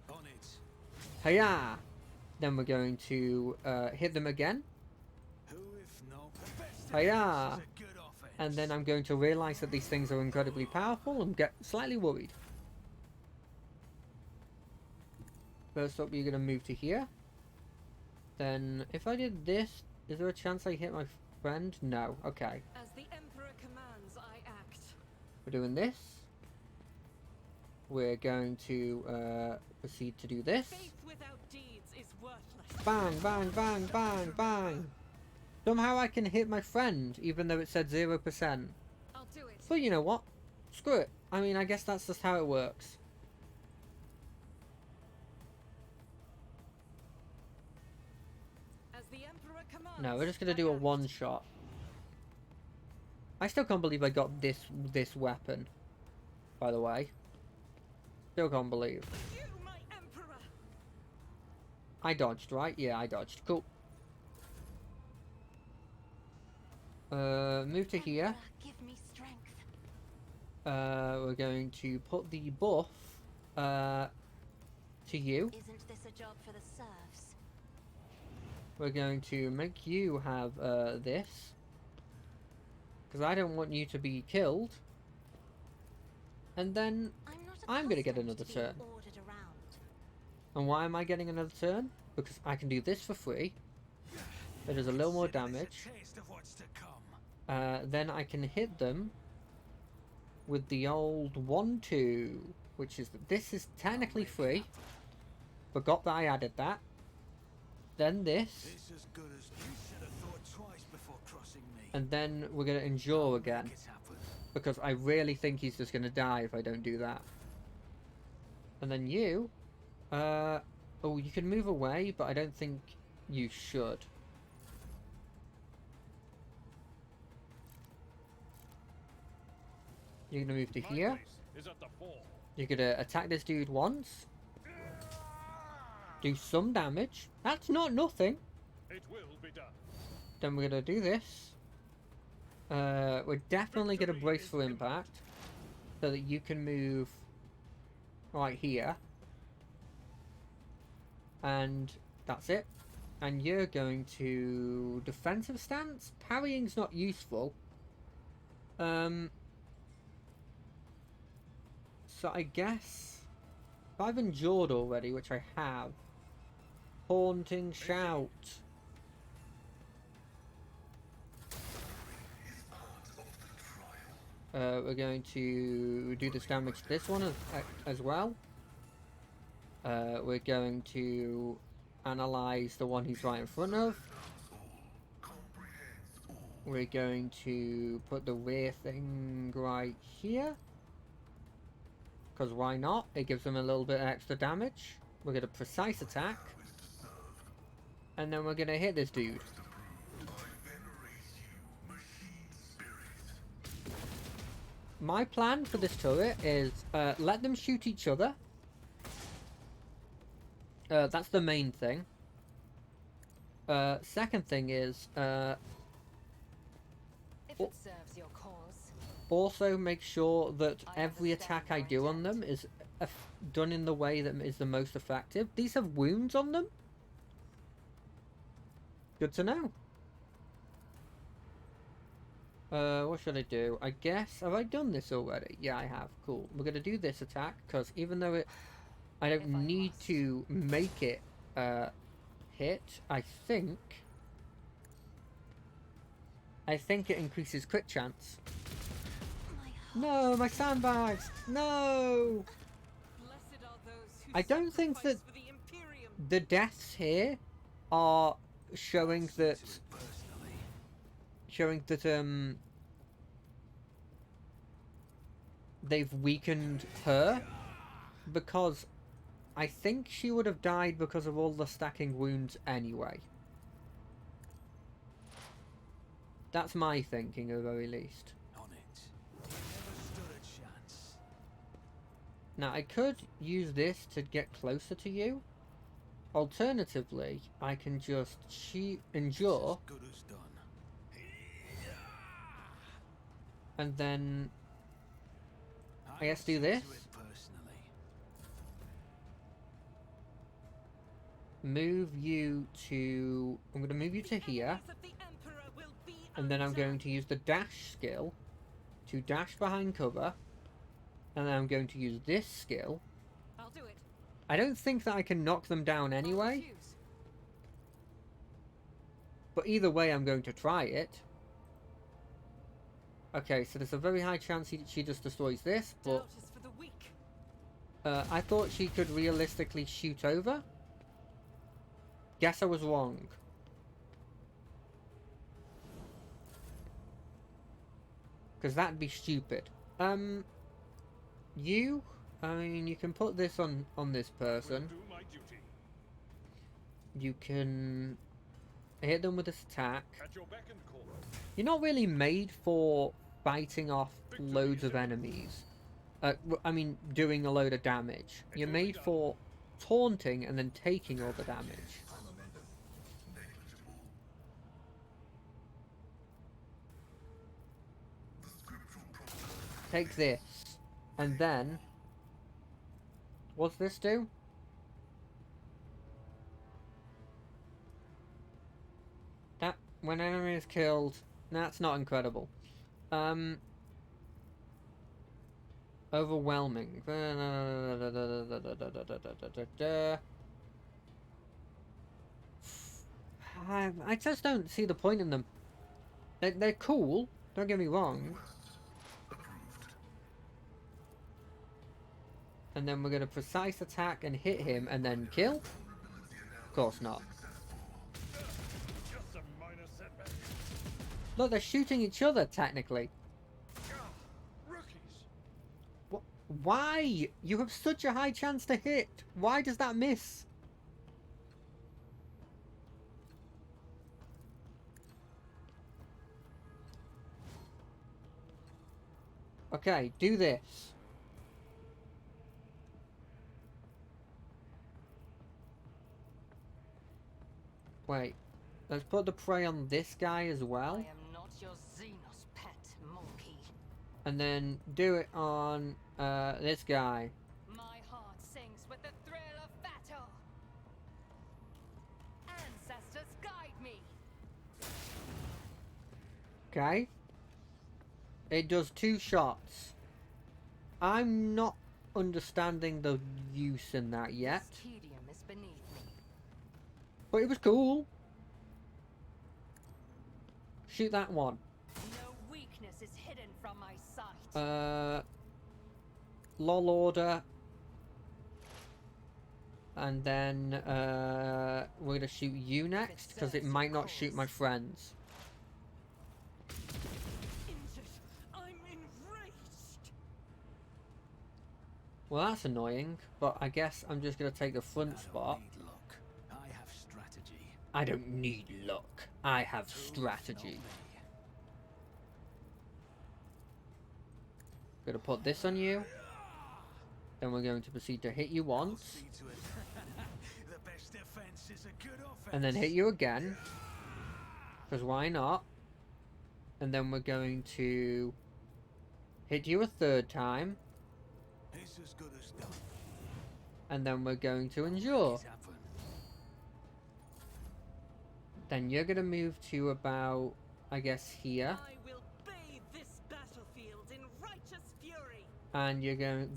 On it. Hiya! Then we're going to hit them again. Who if not the best Hiya! defense is a good offense. And then I'm going to realize that these things are incredibly powerful and get slightly worried. First up, you're going to move to here. Then, if I did this, is there a chance I hit my friend? No. Okay. As the Emperor commands, I act. We're doing this. We're going to proceed to do this. Faith without deeds is worthless. Bang, bang, bang, bang, bang. Somehow I can hit my friend, even though it said 0%. I'll do it. But you know what? Screw it. I mean, I guess that's just how it works. As the Emperor commands. No, we're just gonna I do a act. one shot. I still can't believe I got this weapon. By the way. Still can't believe. You, my Emperor. I dodged, right? Yeah, I dodged. Cool. Move to here. Emperor, give me strength. We're going to put the buff to you. Isn't this a job for the serfs? We're going to make you have this. Because I don't want you to be killed. And then I'm gonna get another turn. Ordered around. And why am I getting another turn? Because I can do this for free. It does a little more damage. Taste of what's to come. Then I can hit them with the old 1-2, which is this is technically free. Forgot that I added that. Then this, This as good as you should have thought twice before crossing me. and then we're gonna endure again Make it happen. because I really think he's just gonna die if I don't do that. And then you, oh, you can move away, but I don't think you should. You're gonna move to here. Is at the fore. You're gonna attack this dude once. Do some damage. That's not nothing. It will be done. Then we're gonna do this. We're definitely gonna brace for impact. So that you can move right here. And that's it. And you're going to defensive stance. Parrying's not useful. So I guess if I've endured already, which I have. Haunting shout. We're going to do this damage to this one as well. We're going to analyze the one he's right in front of. We're going to put the rear thing right here. Because why not? It gives them a little bit extra damage. We're gonna precise attack. And then we're gonna hit this dude. My plan for this turret is let them shoot each other. That's the main thing. Second thing is If it serves your cause. also make sure that I every understand attack I your do on them is done in the way that is the most effective. These have wounds on them. Good to know. What should I do? I guess, have I done this already? Yeah, I have. Cool. We're gonna do this attack, because even though I don't need to make it, hit, I think it increases crit chance. No, my sandbags! No! Blessed are those who I don't think sacrifice that for the Imperium. the deaths here are showing that they've weakened her, because I think she would have died because of all the stacking wounds anyway. That's my thinking, at the very least. On it. You never stood a chance. Now, I could use this to get closer to you. Alternatively, I can just endure, As good as done. and then I guess do this. Personally. Move you to... I'm going to move you to here. Enemies of the Emperor will be And then I'm going to undone. use the dash skill to dash behind cover. And then I'm going to use this skill. I'll do it. I don't think that I can knock them down I'll anyway. refuse. But either way, I'm going to try it. Okay, so there's a very high chance she just destroys this. But Doubt is for the weak. I thought she could realistically shoot over. Guess I was wrong. Because that'd be stupid. You? I mean, you can put this on this person. Do my duty. You can hit them with this attack. At your beck and call. You're not really made for fighting off loads of enemies. I mean, doing a load of damage. You're made for taunting and then taking all the damage. Take this. And then... what's this do? That, when an enemy is killed... that's not incredible. Overwhelming. I just don't see the point in them. They're cool, don't get me wrong. And then we're going to precise attack and hit him and then kill? Of course not. Just a minor setback. Look, they're shooting each other, technically. Rookies. Why? You have such a high chance to hit. Why does that miss? Okay, do this. Wait, let's put the prey on this guy as I well. am not your Xenos pet, monkey. And then do it on this guy. My heart sings with the thrill of battle. Ancestors guide me. Okay. It does 2 shots. I'm not understanding the use in that yet. This tedium is beneath me. But it was cool. Shoot that one. No weakness is hidden from my sight. LOL order. And then we're gonna shoot you next, because it might not shoot my friends. Injured. I'm enraged. Well, that's annoying, but I guess I'm just going to take the front spot. Need luck. I have strategy. I don't need luck. I have strategy. Gonna put this on you. Then we're going to proceed to hit you once. See to it. The best defense is a good offense. And then hit you again. Because why not? And then we're going to hit you a third time. It's as good as done. And then we're going to endure. It's happened. Then you're going to move to about, I guess, here. I will bathe this battlefield in righteous fury. And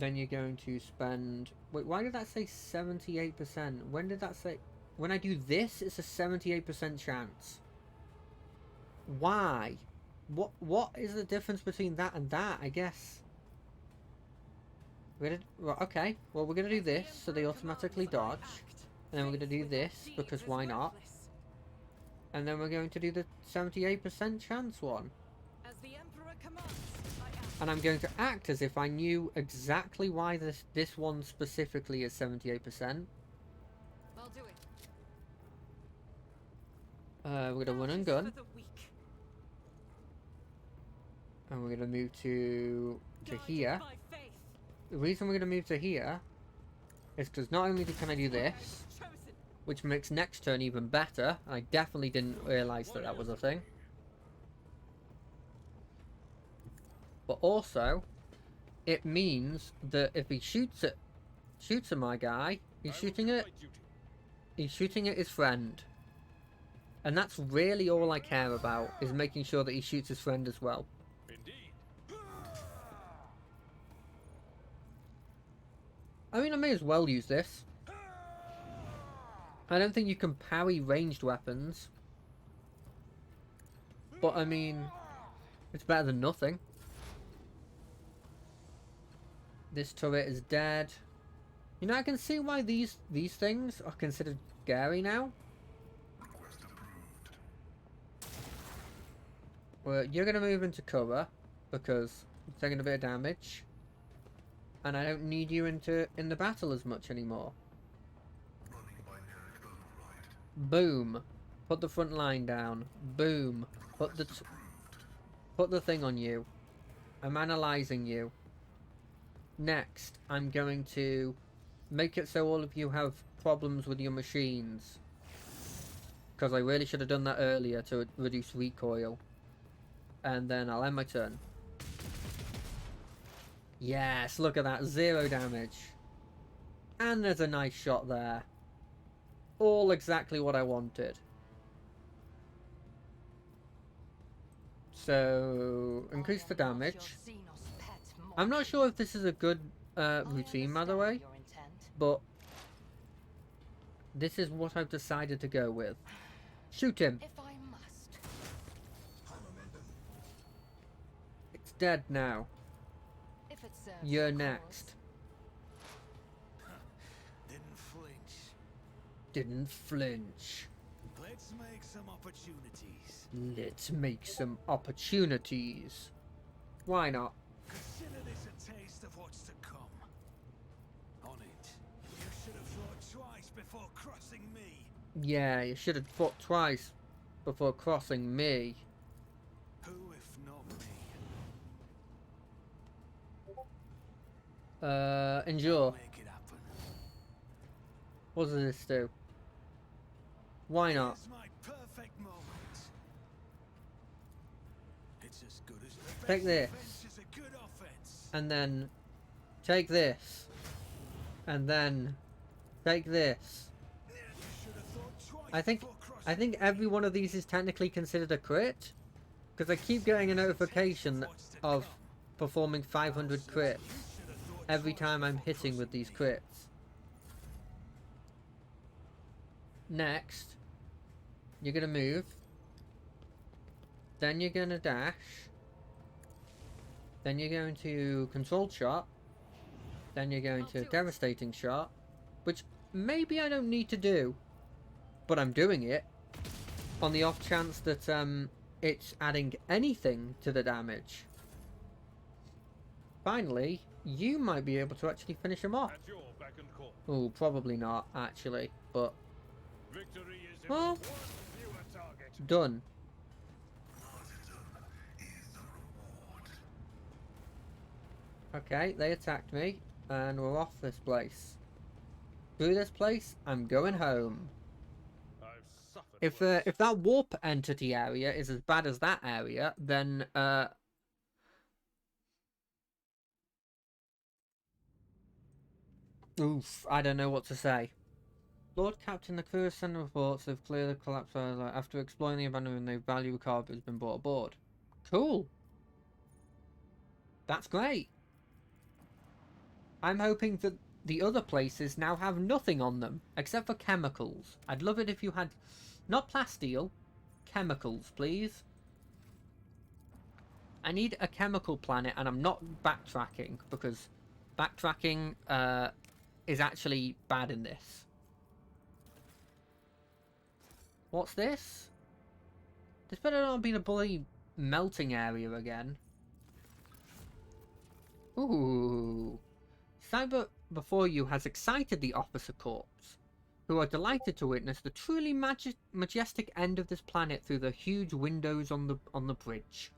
then you're going to spend... Wait, why did that say 78%? When did that say... When I do this, it's a 78% chance. Why? What is the difference between that and that, I guess? Well, okay, well, we're going to do this, so they automatically dodge. And then we're going to do this, because why not? And then we're going to do the 78% chance one. As the Emperor commands, I act. And I'm going to act as if I knew exactly why this one specifically is 78%. I'll do it. We're going to run and Justice gun. for the weak. And we're going to move to Guided here. by faith. The reason we're going to move to here is because not only can I do this, Chosen. which makes next turn even better. I definitely didn't realise that that was a thing. But also, it means that if he shoots at my guy, he's shooting at his friend. And that's really all I care about, is making sure that he shoots his friend as well. I mean, I may as well use this. I don't think you can parry ranged weapons. But, I mean, it's better than nothing. This turret is dead. You know, I can see why these things are considered scary now. Request approved. Well, you're going to move into cover, because you're taking a bit of damage. And I don't need you in the battle as much anymore. Running binary override. Boom. Put the front line down. Boom. Put the thing on you. I'm analysing you. Next, I'm going to make it so all of you have problems with your machines. Because I really should have done that earlier to reduce recoil. And then I'll end my turn. Yes, look at that. 0 damage. And there's a nice shot there. All exactly what I wanted. So, increase the damage. I'm not sure if this is a good routine, by the way. But this is what I've decided to go with. Shoot him. If I must. It's dead now. If it serves You're the cause. next. Didn't flinch. Didn't flinch. Let's make some opportunities. Let's make some opportunities. Why not? Consider this a taste of what's to come. On it. You should have thought twice before crossing me. Yeah, you should have thought twice before crossing me. Who if not me? Endure. Make it happen. What does this do? Why not? Here's my perfect moment. It's as good as the Take best this. defense is a good offense. And then take this. And then take this. You should have thought twice I think before crossing every one of these is technically considered a crit. Because I keep getting a notification of performing 500 crits every time I'm hitting with these crits. Next, you're gonna move. Then you're gonna dash. Then you're going to controlled shot. Then you're going to devastating shot. Which maybe I don't need to do. But I'm doing it. On the off chance that it's adding anything to the damage. Finally, you might be able to actually finish him off. At your beck and call. Oh, probably not, actually. But, Victory is in well, one fewer target. done. Okay, they attacked me, and we're off this place. Through this place, I'm going home. I've suffered If that warp entity area is as bad as that area, then oof, I don't know what to say. Lord Captain, the crew has sent reports they've cleared the collapsed island. After exploring the abandonment, the value cargo has been brought aboard. Cool. That's great. I'm hoping that the other places now have nothing on them, except for chemicals. I'd love it if you had, not plasteel, chemicals, please. I need a chemical planet, and I'm not backtracking, because backtracking is actually bad in this. What's this? This better not be the bloody melting area again. Ooh. Cyber before you has excited the officer corps, who are delighted to witness the truly majestic end of this planet through the huge windows on the bridge.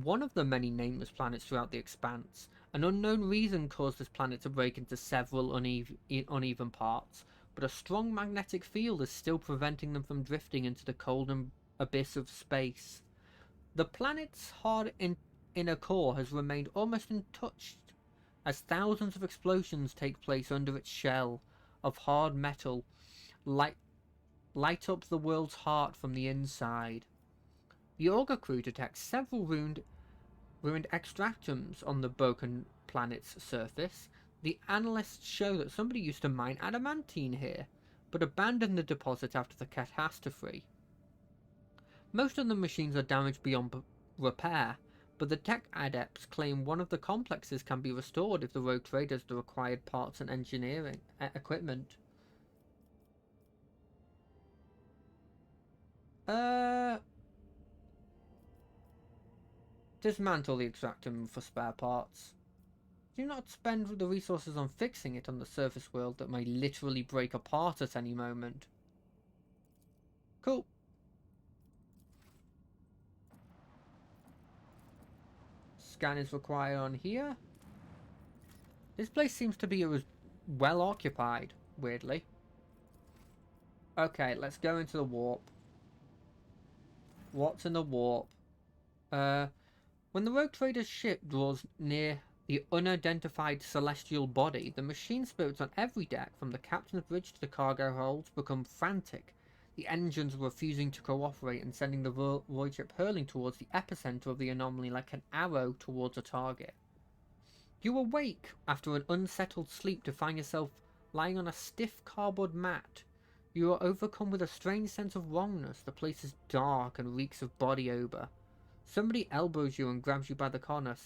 One of the many nameless planets throughout the expanse. An unknown reason caused this planet to break into several uneven parts, but a strong magnetic field is still preventing them from drifting into the cold abyss of space. The planet's hard inner core has remained almost untouched, as thousands of explosions take place under its shell of hard metal, light up the world's heart from the inside. The Auger crew detects several ruined extractums on the broken planet's surface. The analysts show that somebody used to mine adamantine here, but abandoned the deposit after the catastrophe. Most of the machines are damaged beyond repair, but the tech adepts claim one of the complexes can be restored if the Rogue Trader has the required parts and engineering equipment. Dismantle the extractum for spare parts. Do not spend the resources on fixing it on the surface world that may literally break apart at any moment. Cool. Scan is required on here. This place seems to be well occupied, weirdly. Okay, let's go into the warp. What's in the warp? When the Rogue Trader's ship draws near the unidentified celestial body, the machine spirits on every deck, from the captain's bridge to the cargo holds, become frantic. The engines refusing to cooperate and sending the void ship hurling towards the epicenter of the anomaly like an arrow towards a target. You awake after an unsettled sleep to find yourself lying on a stiff cardboard mat. You are overcome with a strange sense of wrongness. The place is dark and reeks of body odour. Somebody elbows you and grabs you by the collar,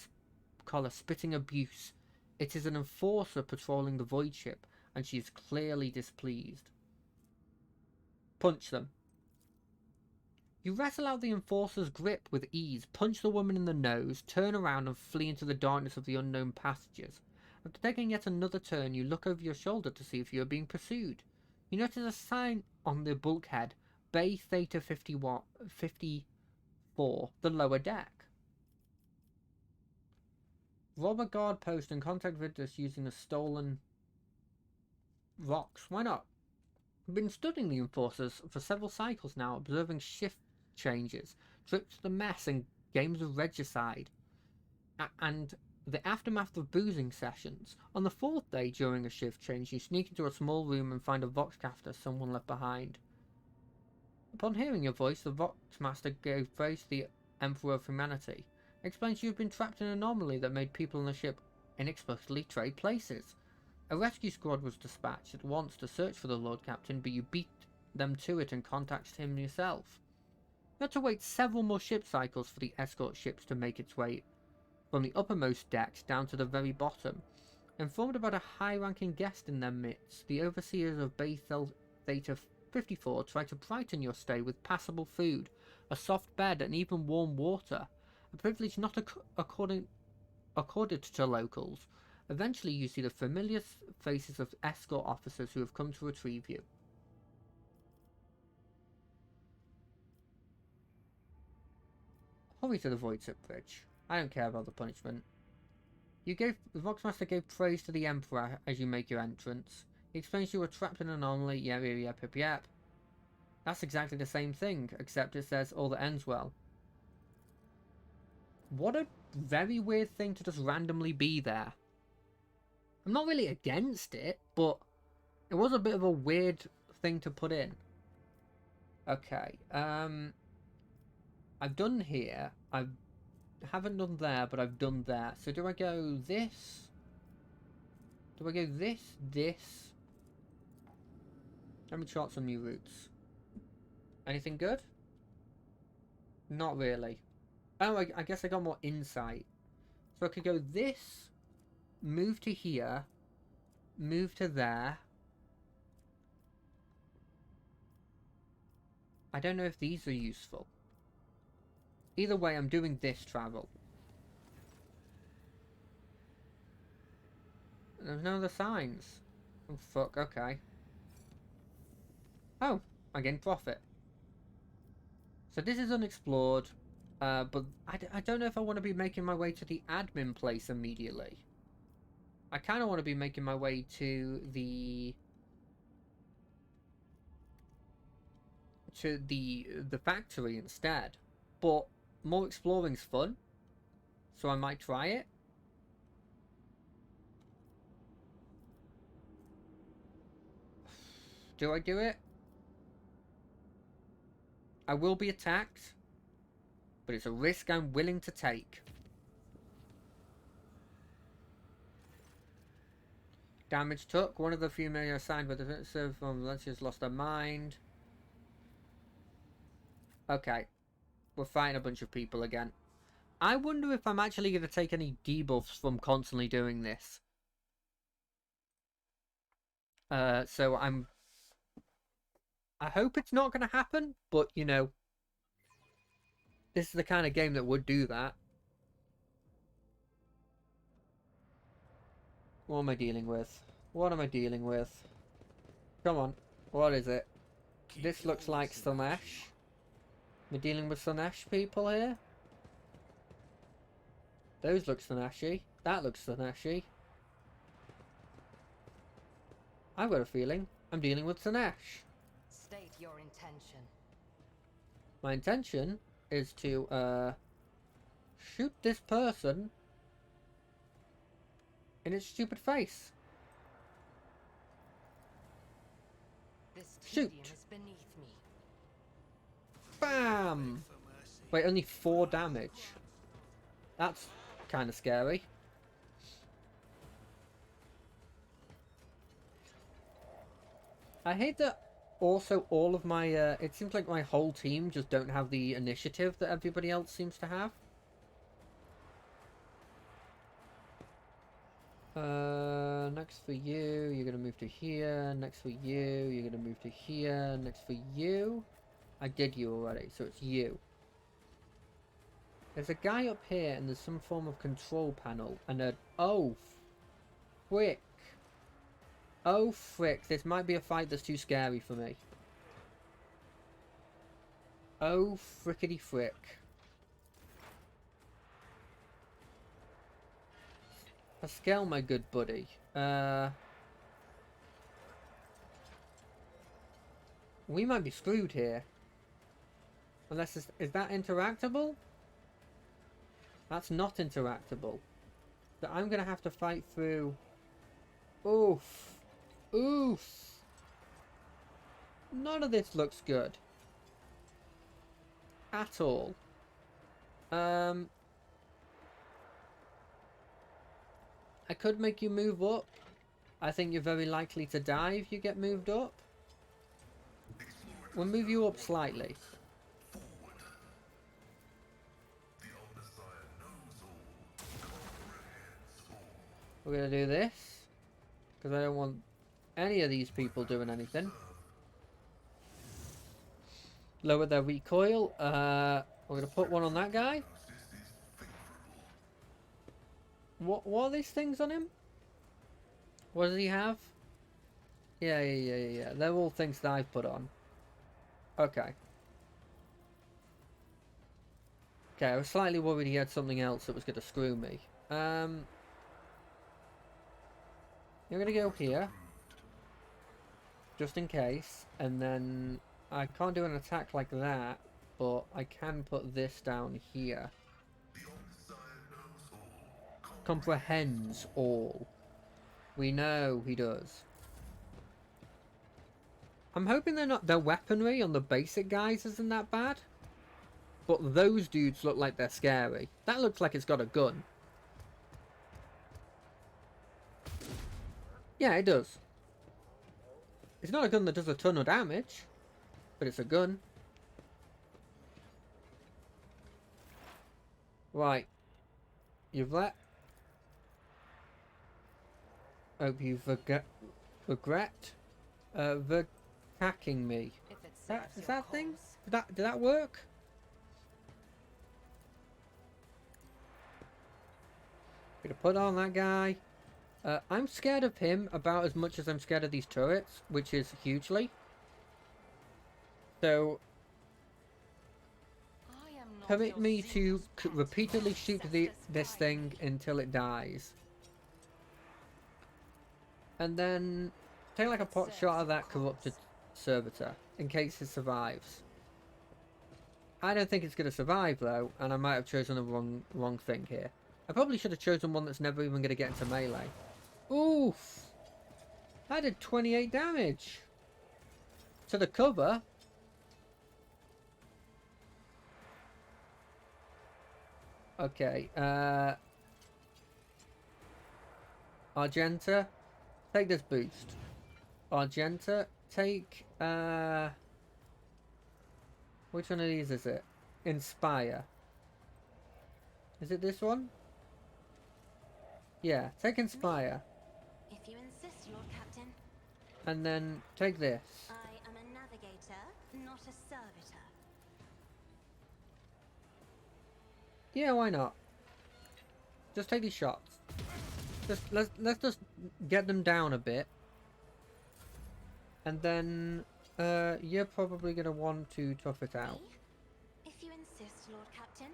spitting abuse. It is an enforcer patrolling the void ship, and she is clearly displeased. Punch them. You wrestle out the enforcer's grip with ease, punch the woman in the nose, turn around and flee into the darkness of the unknown passages. After taking yet another turn, you look over your shoulder to see if you are being pursued. You notice a sign on the bulkhead, Bay Theta 54, the lower deck. Rob a guard post and contact visitors using the stolen rocks. Why not? I've been studying the enforcers for several cycles now, observing shift changes, trips to the mess, and games of regicide, and the aftermath of boozing sessions. On the fourth day during a shift change, you sneak into a small room and find a Voxcaster someone left behind. Upon hearing your voice, the Voxmaster gave praise to the Emperor of Humanity. Explains you've been trapped in an anomaly that made people on the ship inexplicably trade places. A rescue squad was dispatched at once to search for the Lord Captain, but you beat them to it and contacted him yourself. You had to wait several more ship cycles for the escort ships to make its way from the uppermost decks down to the very bottom. Informed about a high-ranking guest in their midst, the overseers of Bay Theta 54 tried to brighten your stay with passable food, a soft bed, and even warm water, a privilege not accorded to locals. Eventually, you see the familiar faces of escort officers who have come to retrieve you. Hurry to the Void Tip Bridge. I don't care about the punishment. The Voxmaster gave praise to the Emperor as you make your entrance. He explains you were trapped in an anomaly. Yep. That's exactly the same thing, except it says all that ends well. What a very weird thing to just randomly be there. I'm not really against it, but it was a bit of a weird thing to put in. Okay, I've done here. I haven't done there, but I've done there. So do I go this? Do I go this? This? Let me chart some new routes. Anything good? Not really. Oh, I guess I got more insight. So I could go this, move to here, move to there. I don't know if these are useful. Either way, I'm doing this travel. There's no other signs. Oh, fuck, okay. Oh, I gain profit. So this is unexplored, but I don't know if I want to be making my way to the admin place immediately. I kind of want to be making my way to the factory instead. But more exploring's fun, so I might try it. Do I do it? I will be attacked, but it's a risk I'm willing to take. Damage took. One of the few men assigned by the defensive from Valencia's lost their mind. Okay. We're fighting a bunch of people again. I wonder if I'm actually going to take any debuffs from constantly doing this. So I hope it's not going to happen, but, you know, this is the kind of game that would do that. What am I dealing with? What am I dealing with? Come on. What is it? This looks like Slanesh. We're dealing with Slanesh people here. Those look Slaneshy. That looks Slaneshy. I've got a feeling I'm dealing with Slanesh. State your intention. My intention is to shoot this person in its stupid face. This Shoot. tedium is beneath me. Bam! Wait, only 4 damage. That's kind of scary. I hate that also all of my, it seems like my whole team just don't have the initiative that everybody else seems to have. Next for you, you're gonna move to here. Next for you, you're gonna move to here. Next for you. I did you already, so it's you. There's a guy up here and there's some form of control panel and a... Oh, frick. Oh, frick. This might be a fight that's too scary for me. Oh, frickety frick. Pascal, my good buddy. We might be screwed here. Unless it's, is that interactable? That's not interactable. So I'm gonna have to fight through. Oof. Oof. None of this looks good. At all. I could make you move up. I think you're very likely to die if you get moved up. We'll move you up slightly. We're gonna do this because I don't want any of these people doing anything. Lower their recoil. We're gonna put one on that guy. What are these things on him? What does he have? Yeah. They're all things that I've put on. Okay. Okay, I was slightly worried he had something else that was going to screw me. You're going to go here. Just in case. And then I can't do an attack like that. But I can put this down here. Comprehends all. We know he does. I'm hoping their weaponry on the basic guys isn't that bad. But those dudes look like they're scary. That looks like it's got a gun. Yeah, it does. It's not a gun that does a ton of damage. But it's a gun. Right. You've let... Hope you regret attacking me. If it Is serves that your thing? cause. Did that work? Gonna put on that guy. I'm scared of him about as much as I'm scared of these turrets, which is hugely. So I am not permit your me to zealous pet, repeatedly my shoot ancestors this guide thing me. until it dies. And then take like a pot shot of that corrupted servitor in case it survives. I don't think it's going to survive though, and I might have chosen the wrong thing here. I probably should have chosen one that's never even going to get into melee. Oof! That did 28 damage! To the cover. Okay, Argenta, take this boost. Argenta, take, which one of these is it? Inspire. Is it this one? Yeah, take Inspire. If you insist, Lord Captain. And then take this. I am a navigator, not a servitor. Yeah, why not? Just take these shots. Let's just get them down a bit. And then you're probably gonna want to tough it out. Me? If you insist, Lord Captain.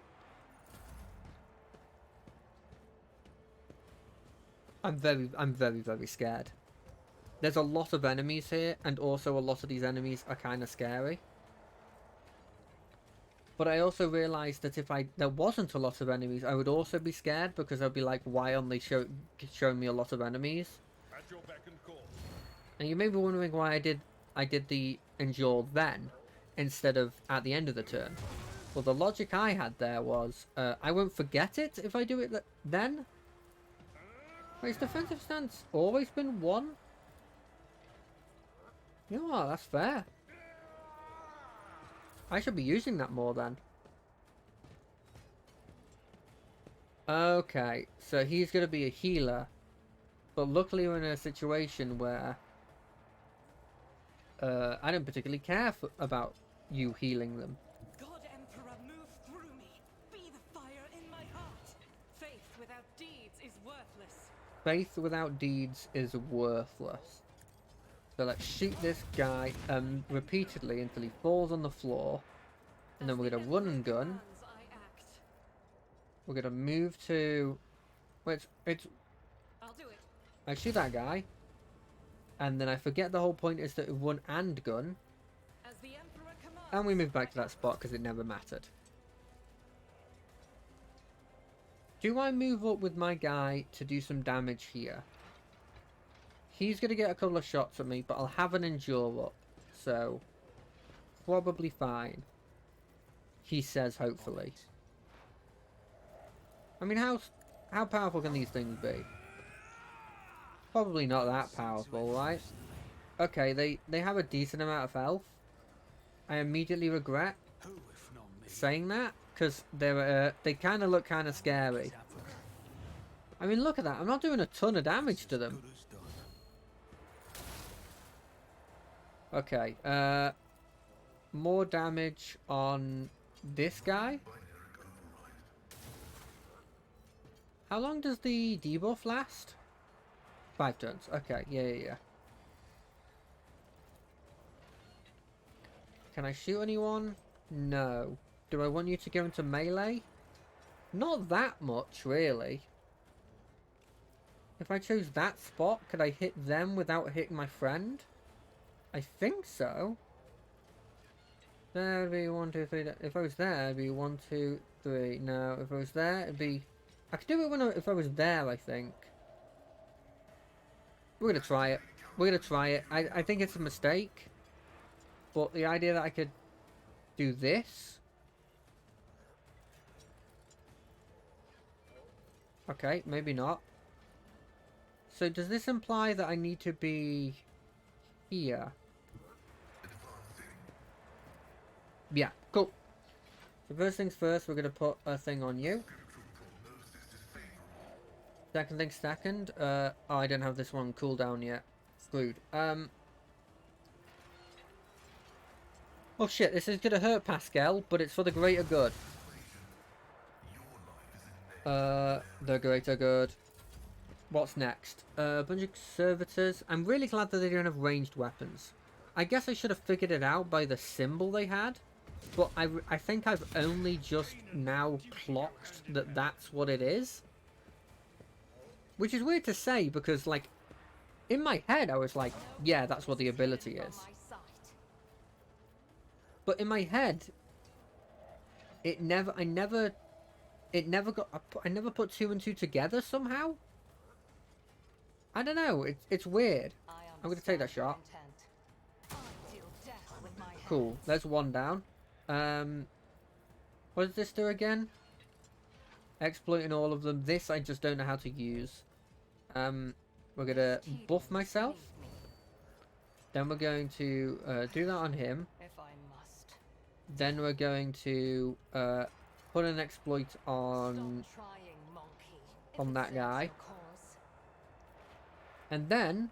I'm very scared. There's a lot of enemies here, and also a lot of these enemies are kind of scary. But I also realised that if there wasn't a lot of enemies, I would also be scared because I'd be like, why aren't they showing me a lot of enemies? At your beck and call. And you may be wondering why I did the endure then instead of at the end of the turn. Well, the logic I had there was I won't forget it if I do it then. Wait, has defensive stance always been 1? You know what, that's fair. I should be using that more then. Okay, so he's going to be a healer. But luckily we're in a situation where I don't particularly care about you healing them. God Emperor, move through me. Be the fire in my heart. Faith without deeds is worthless. Faith without deeds is worthless. So let's shoot this guy repeatedly until he falls on the floor. And then we're going to run and gun. We're going to move to... Wait, I'll do it. I shoot that guy. And then I forget the whole point is that we run and gun. As the Emperor commands. And we move back to that spot because it never mattered. Do I move up with my guy to do some damage here? He's going to get a couple of shots at me, but I'll have an endure up. So, probably fine. He says, hopefully. I mean, how powerful can these things be? Probably not that powerful, right? Okay, they have a decent amount of health. I immediately regret Who, if not me? saying that, because they kind of look kind of scary. I mean, look at that. I'm not doing a ton of damage to them. Good as done. Okay, more damage on this guy. How long does the debuff last? 5 turns. Okay, yeah. Can I shoot anyone? No. Do I want you to go into melee? Not that much, really. If I chose that spot, could I hit them without hitting my friend? I think so. There would be 1, 2, 3. If I was there, it'd be 1, 2, 3. No, if I was there, it'd be... I could do it if I was there, I think. We're gonna try it. We're gonna try it. I think it's a mistake. But the idea that I could do this... Okay, maybe not. So does this imply that I need to be here? Yeah, cool. So first things first, we're going to put a thing on you. Second thing second. Oh, I don't have this one cooldown yet. Screwed. Oh shit, this is going to hurt Pascal, but it's for the greater good. The greater good. What's next? A bunch of servitors. I'm really glad that they don't have ranged weapons. I guess I should have figured it out by the symbol they had. But I think I've only just now clocked that that's what it is. Which is weird to say because, like, in my head I was like, yeah, that's what the ability is. But in my head, I never put 2 and 2 together somehow. I don't know. It's weird. I'm gonna take that shot. Cool. There's one down. What does this do again? Exploiting all of them. This I just don't know how to use. We're gonna buff myself. Then we're going to do that on him. Then we're going to put an exploit on that guy. And then,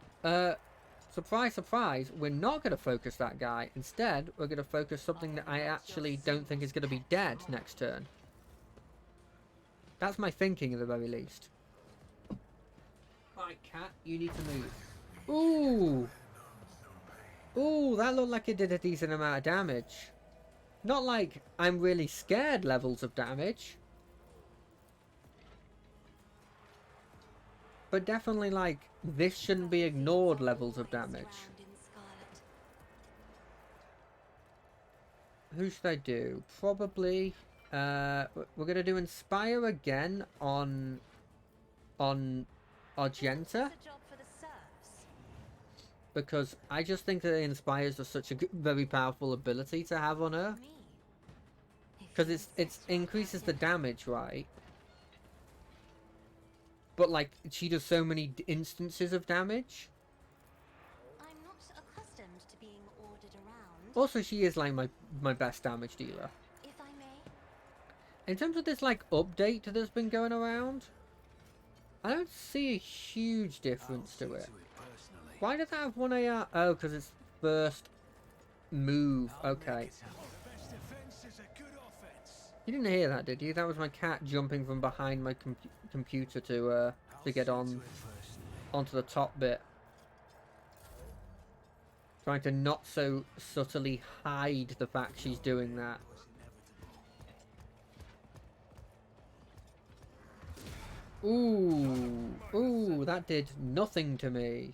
surprise, surprise, we're not going to focus that guy. Instead, we're going to focus something that I actually don't think is going to be dead next turn. That's my thinking, at the very least. Right, cat, you need to move. Ooh! Ooh, that looked like it did a decent amount of damage. Not like I'm really scared levels of damage. But definitely, like, this shouldn't be ignored levels of damage. Who should I do? Probably, we're going to do Inspire again on Argenta. Because I just think that Inspires are such a very powerful ability to have on her. Because it increases the damage, right? But, like, she does so many instances of damage. I'm not accustomed to being ordered around. Also, she is, like, my best damage dealer. If I may. In terms of this, like, update that's been going around, I don't see a huge difference to it. Why does that have 1 AR? Oh, because it's first move. Okay. You didn't hear that, did you? That was my cat jumping from behind my computer to get onto the top bit. Trying to not so subtly hide the fact she's doing that. Ooh. Ooh, that did nothing to me.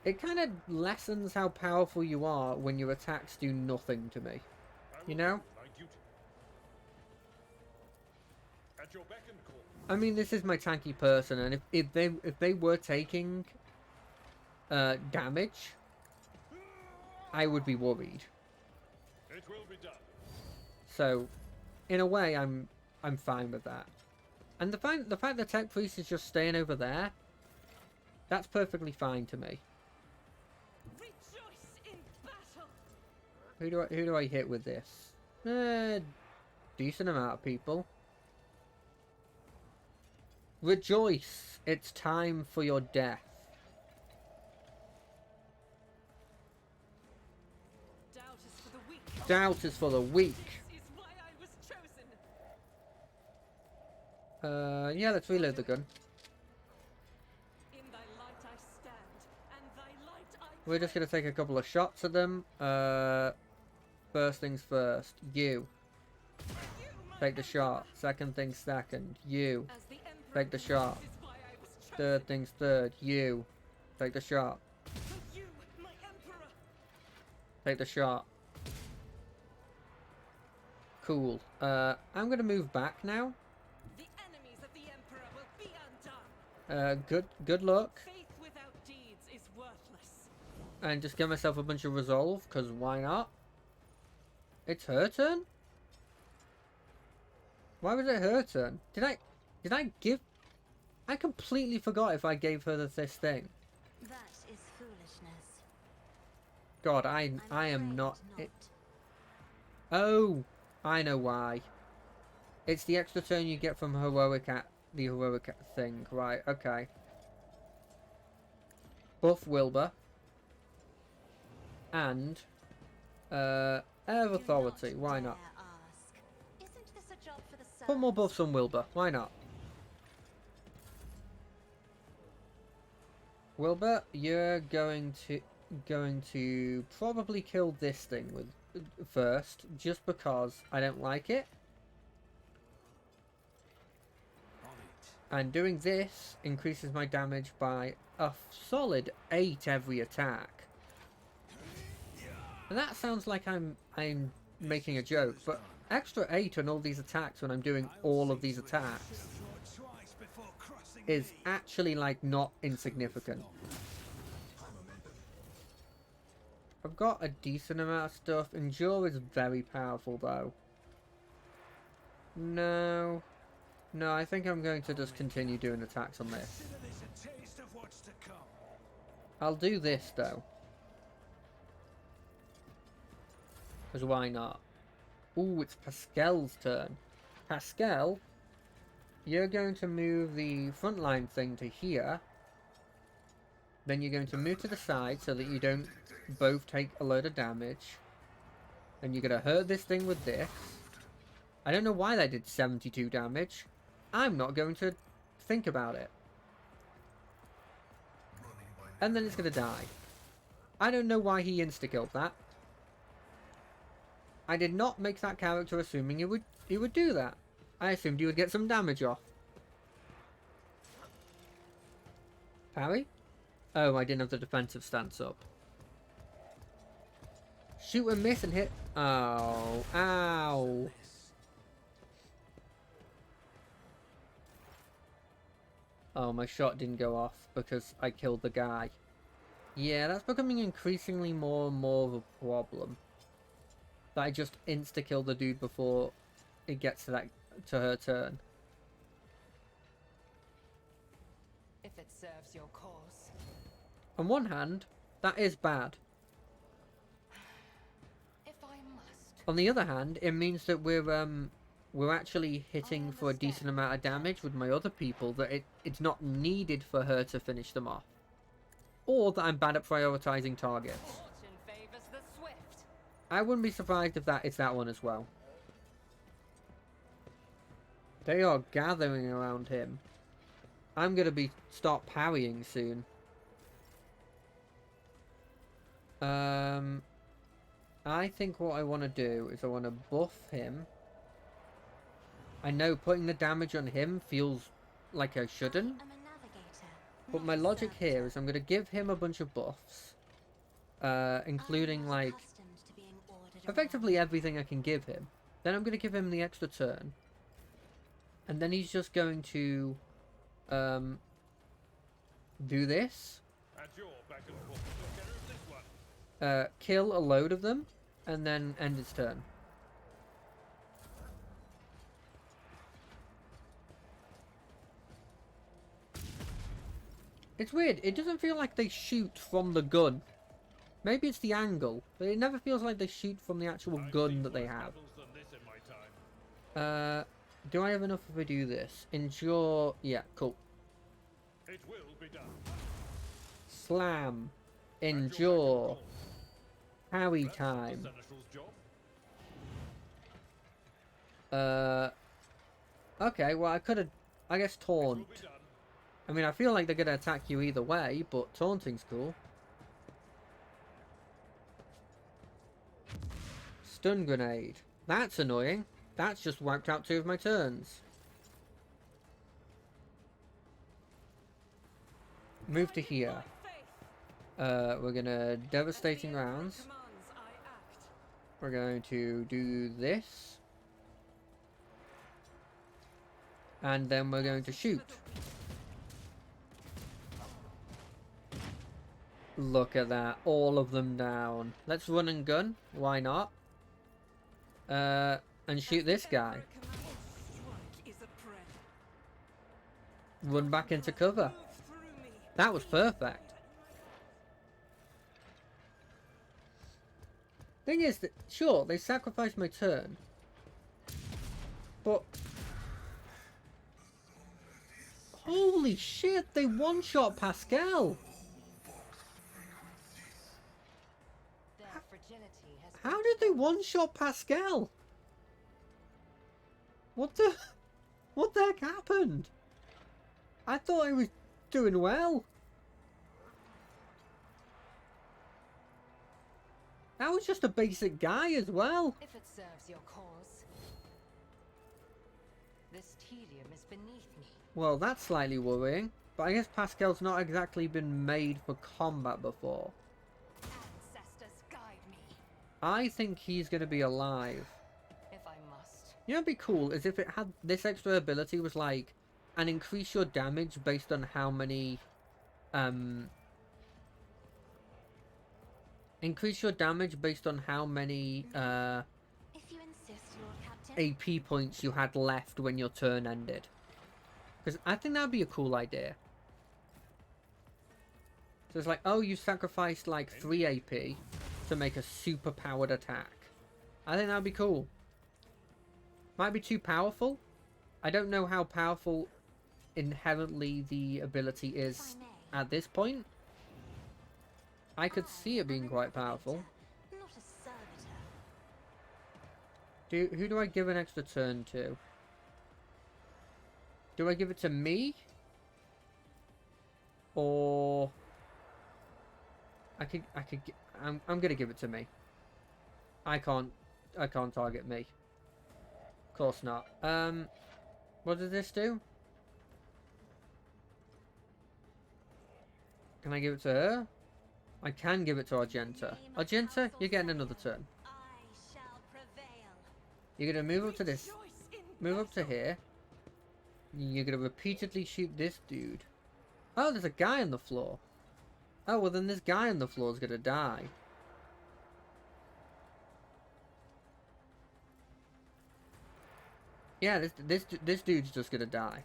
It kind of lessens how powerful you are when your attacks do nothing to me. You know? I mean, this is my tanky person, and if they were taking damage, I would be worried. It will be done. So, in a way, I'm fine with that. And the fact that Tech Priest is just staying over there, that's perfectly fine to me. Rejoice in battle. Who do I hit with this? Decent amount of people. Rejoice! It's time for your death. Doubt is for the weak. Doubt is for the weak. This is why I was chosen. Yeah, let's reload the gun. We're just going to take a couple of shots at them. First things first. You. Take the shot. Second things second. You. As the Emperor Take the shot. is why I was chosen. Third things third. You. Take the shot. For you, my Emperor. Take the shot. Cool. I'm going to move back now. The enemies of the Emperor will be undone. Good luck. Faith without deeds is worthless. And just give myself a bunch of resolve, because why not? It's her turn? Why was it her turn? Did I give... I completely forgot if I gave her this thing. That is foolishness. God, I am afraid not... Oh, I know why. It's the extra turn you get from the heroic thing. Right, okay. Buff Wilbur. And... Air of Authority. Why not? Isn't this a job for the Put more servants? buffs on Wilbur. Why not? Wilbur, you're going to probably kill this thing with first, just because I don't like it. On it. And doing this increases my damage by a solid 8 every attack. And that sounds like I'm making a joke, but extra 8 on all these attacks when I'm doing all of these attacks Thought twice before crossing is me. actually like not insignificant. I've got a decent amount of stuff. Endure is very powerful though. No, I think I'm going to just continue doing attacks on this. Consider this a taste of what's to come. I'll do this though. Because why not? Ooh, it's Pascal's turn. Pascal, you're going to move the frontline thing to here. Then you're going to move to the side so that you don't both take a load of damage. And you're going to hurt this thing with this. I don't know why that did 72 damage. I'm not going to think about it. And then it's going to die. I don't know why he insta-killed that. I did not make that character assuming he would do that. I assumed he would get some damage off. Parry? Oh, I didn't have the defensive stance up. Shoot and miss and hit. Oh, ow. Oh, my shot didn't go off because I killed the guy. Yeah, that's becoming increasingly more and more of a problem. That I just insta-kill the dude before it gets to her turn. If it serves your cause. On one hand, that is bad. If I must. On the other hand, it means that we're actually hitting for a decent amount of damage with my other people, that it's not needed for her to finish them off. Or that I'm bad at prioritizing targets. Fortune favors the swift. I wouldn't be surprised if it's that one as well. They are gathering around him. I'm gonna start parrying soon. I think what I want to do is I want to buff him. I know putting the damage on him feels like I shouldn't. I'm a navigator. But my logic here is I'm going to give him a bunch of buffs. Including like effectively everything I can give him. Then I'm going to give him the extra turn. And then he's just going to do this. And you're back and forth to take care of this one. Kill a load of them, and then end his turn. It's weird, it doesn't feel like they shoot from the gun. Maybe it's the angle, but it never feels like they shoot from the actual gun that they have. Battles than this in my time. Do I have enough if I do this? Endure, yeah, cool. It will be done. Slam. At your beck and Endure. call. Parry That's time. the Seneschal's job. Okay, well I could've, I guess Will taunt. be done. I mean, I feel like they're gonna attack you either way, but taunting's cool. Stun grenade. That's annoying. That's just wiped out 2 of my turns. Move to here. We're gonna devastating rounds. We're going to do this. And then we're going to shoot. Look at that. All of them down. Let's run and gun. Why not? And shoot this guy. Run back into cover. That was perfect. Thing is that, sure, they sacrificed my turn. But... holy shit, they one-shot Pascal! How did they one-shot Pascal? What the heck happened? I thought I was doing well. That was just a basic guy as well. If it serves your cause. This tedium is beneath me. Well, that's slightly worrying. But I guess Pascal's not exactly been made for combat before. Ancestors guide me. I think he's going to be alive. If I must. You know what'd be cool is if it had this extra ability was like, and increase your damage based on how many, increase your damage based on how many, If you insist, Lord Captain. AP points you had left when your turn ended. Because I think that'd be a cool idea. So it's like, oh, you sacrificed like 3 AP to make a super powered attack. I think that'd be cool. Might be too powerful. I don't know how powerful inherently the ability is at this point. I could see it being quite powerful. Not a servitor. Who do I give an extra turn to? Do I give it to me? Or I'm gonna give it to me. I can't target me. Of course not. What does this do? Can I give it to her? I can give it to Argenta. Argenta, you're getting another turn. I shall prevail. You're gonna move up to this. Move up to here. You're gonna repeatedly shoot this dude. Oh, there's a guy on the floor. Oh, well then this guy on the floor is gonna die. Yeah, this dude's just gonna die.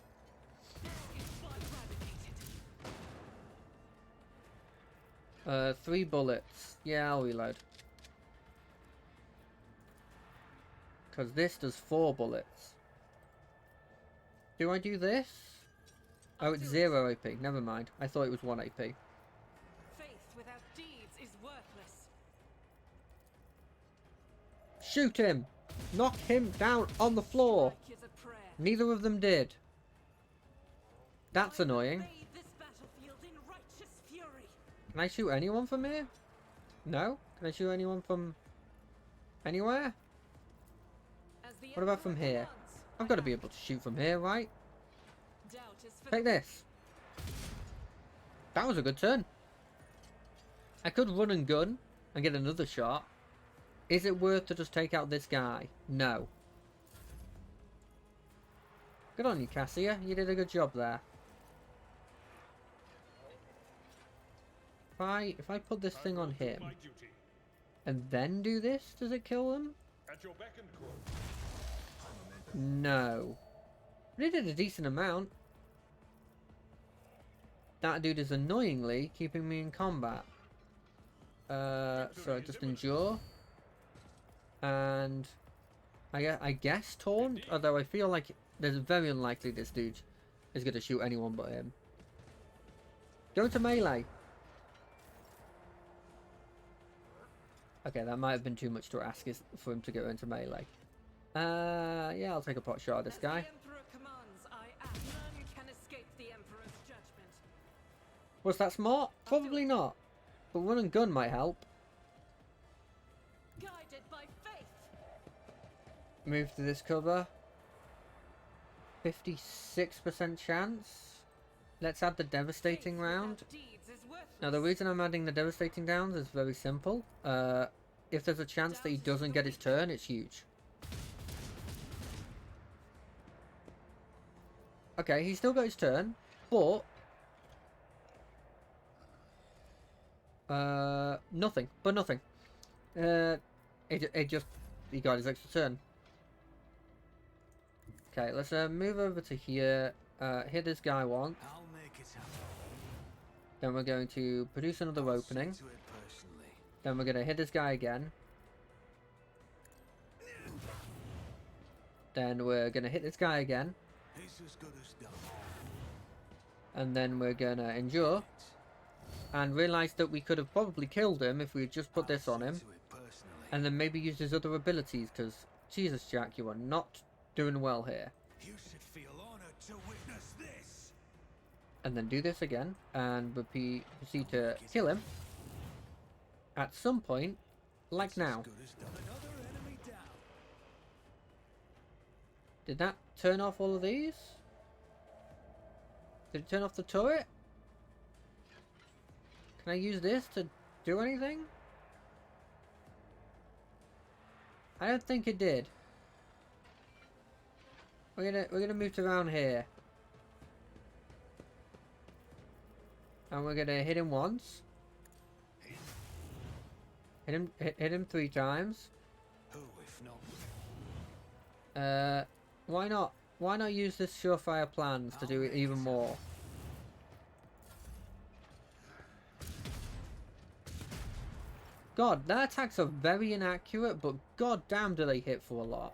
3 bullets. Yeah, I'll reload. Because this does 4 bullets. Do I do this? Oh, it's 0 AP. Never mind. I thought it was 1 AP. Faith without deeds is worthless. Shoot him! Knock him down on the floor! Like is a prayer. Neither of them did. That's annoying. Bathe this battlefield in righteous fury. Can I shoot anyone from here? No? Can I shoot anyone from anywhere? As the What about from Emperor here? commands, I've got to be able to shoot from here, right? doubt is for Take this. That was a good turn. I could run and gun and get another shot. Is it worth to just take out this guy? No. Good on you, Cassia. You did a good job there. If I put this thing on him and then do this, does it kill him? No. But it did a decent amount. That dude is annoyingly keeping me in combat. So just endure. And I guess taunt, although I feel like there's very unlikely this dude is going to shoot anyone but him. Go to melee. Okay, that might have been too much to ask for him to go into melee. Yeah, I'll take a pot shot at this guy. the Emperor commands, I act. None can escape the Emperor's judgment. Was that smart? Probably not. But run and gun might help. Guided by faith. Move to this cover. 56% chance. Let's add the devastating round. Deeds is Now the worthless. reason I'm adding the devastating downs is very simple. If there's a chance that he doesn't get his turn, it's huge. Okay, he still got his turn, but nothing. But nothing. It just he got his extra turn. Okay, let's move over to here. Hit this guy once. I'll make it happen. Then we're going to produce another I'll opening. see to it personally. Then we're going to hit this guy again. Then we're going to hit this guy again. It's as good as done. And then we're going to endure. And realise that we could have probably killed him if we had just put this on him. To it personally. And then maybe use his other abilities, because Jesus, Jack, you are not doing well here. You should feel honored to witness this. And then do this again, and proceed to kill him at some point, like It's now. as good as done. Another enemy down. Did that turn off all of these? Did it turn off the turret? Can I use this to do anything? I don't think it did. We're gonna move to around here. And we're gonna hit him once. Hit him 3 times. Who, if not? Why not? Why not use this surefire plans to do it even more? God, their attacks are very inaccurate, but god damn do they hit for a lot.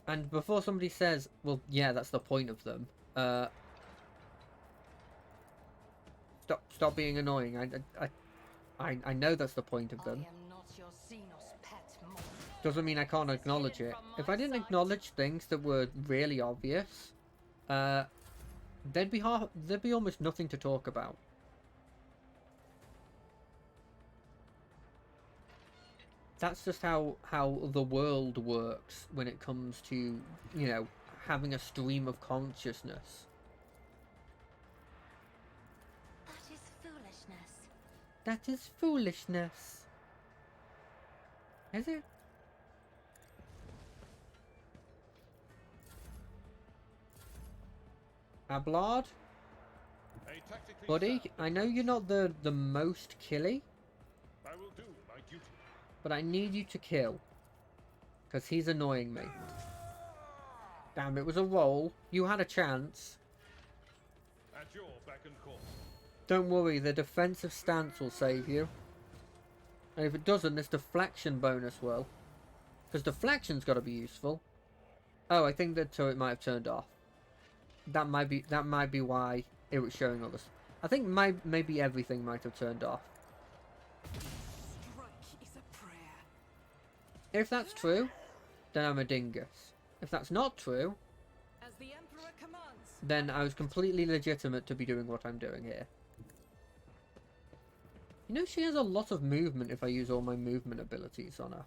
And before somebody says, well, yeah, that's the point of them. Stop being annoying. I know that's the point of I them. am not your Xenos pet monster. Doesn't mean I can't acknowledge it. If I didn't acknowledge things that were really obvious, there'd be almost nothing to talk about. That's just how the world works when it comes to, you know, having a stream of consciousness. That is foolishness. That is foolishness. Is it? Ablard? Buddy, I know you're not the most killy, I will do my duty. but I need you to kill. Because he's annoying me. Damn, it was a roll. You had a chance. At your beck and call. Don't worry, the defensive stance will save you. And if it doesn't, this deflection bonus will. Because deflection's got to be useful. Oh, I think the turret might have turned off. That might be why it was showing all this. I think maybe everything might have turned off. Strike is a prayer. If that's true, then I'm a dingus. If that's not true, As the Emperor commands. then I was completely legitimate to be doing what I'm doing here. You know, she has a lot of movement if I use all my movement abilities on her.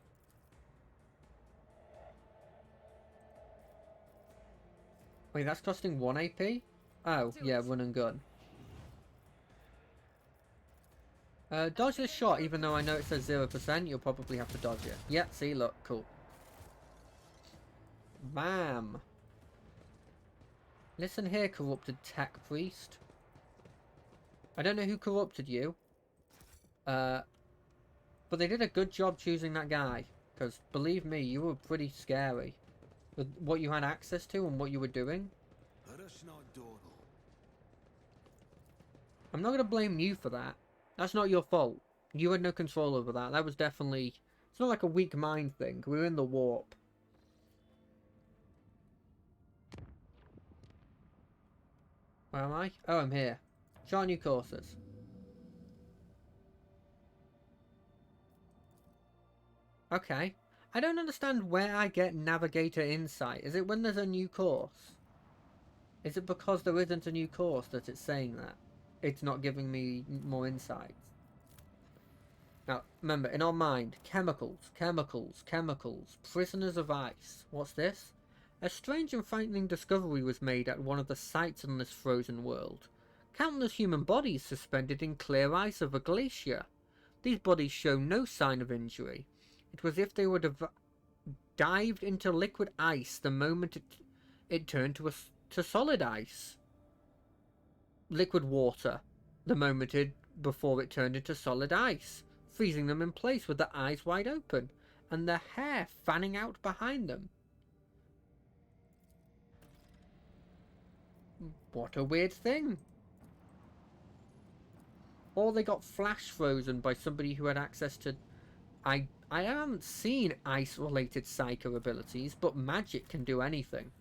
Wait, that's costing 1 AP? Oh, yeah, run and gun. Dodge this shot, even though I know it says 0%, you'll probably have to dodge it. Yeah, see, look, cool. Bam! Listen here, corrupted tech priest. I don't know who corrupted you. But they did a good job choosing that guy. Because, believe me, you were pretty scary. With what you had access to and what you were doing. Let us not dawdle. I'm not going to blame you for that. That's not your fault. You had no control over that. That was definitely... It's not like a weak mind thing. We were in the warp. Where am I? Oh, I'm here. Chart new courses. Okay. I don't understand where I get Navigator Insight. Is it when there's a new course? Is it because there isn't a new course that it's saying that? It's not giving me more insights. Now, remember, in our mind, chemicals, chemicals, chemicals, prisoners of ice. What's this? A strange and frightening discovery was made at one of the sites on this frozen world. Countless human bodies suspended in clear ice of a glacier. These bodies show no sign of injury. It was as if they were dived into liquid ice the moment it turned to solid ice. Liquid water the moment before it turned into solid ice, freezing them in place with their eyes wide open and their hair fanning out behind them. What a weird thing. Or they got flash frozen by somebody who had access to... I haven't seen ice-related psycho abilities, but magic can do anything.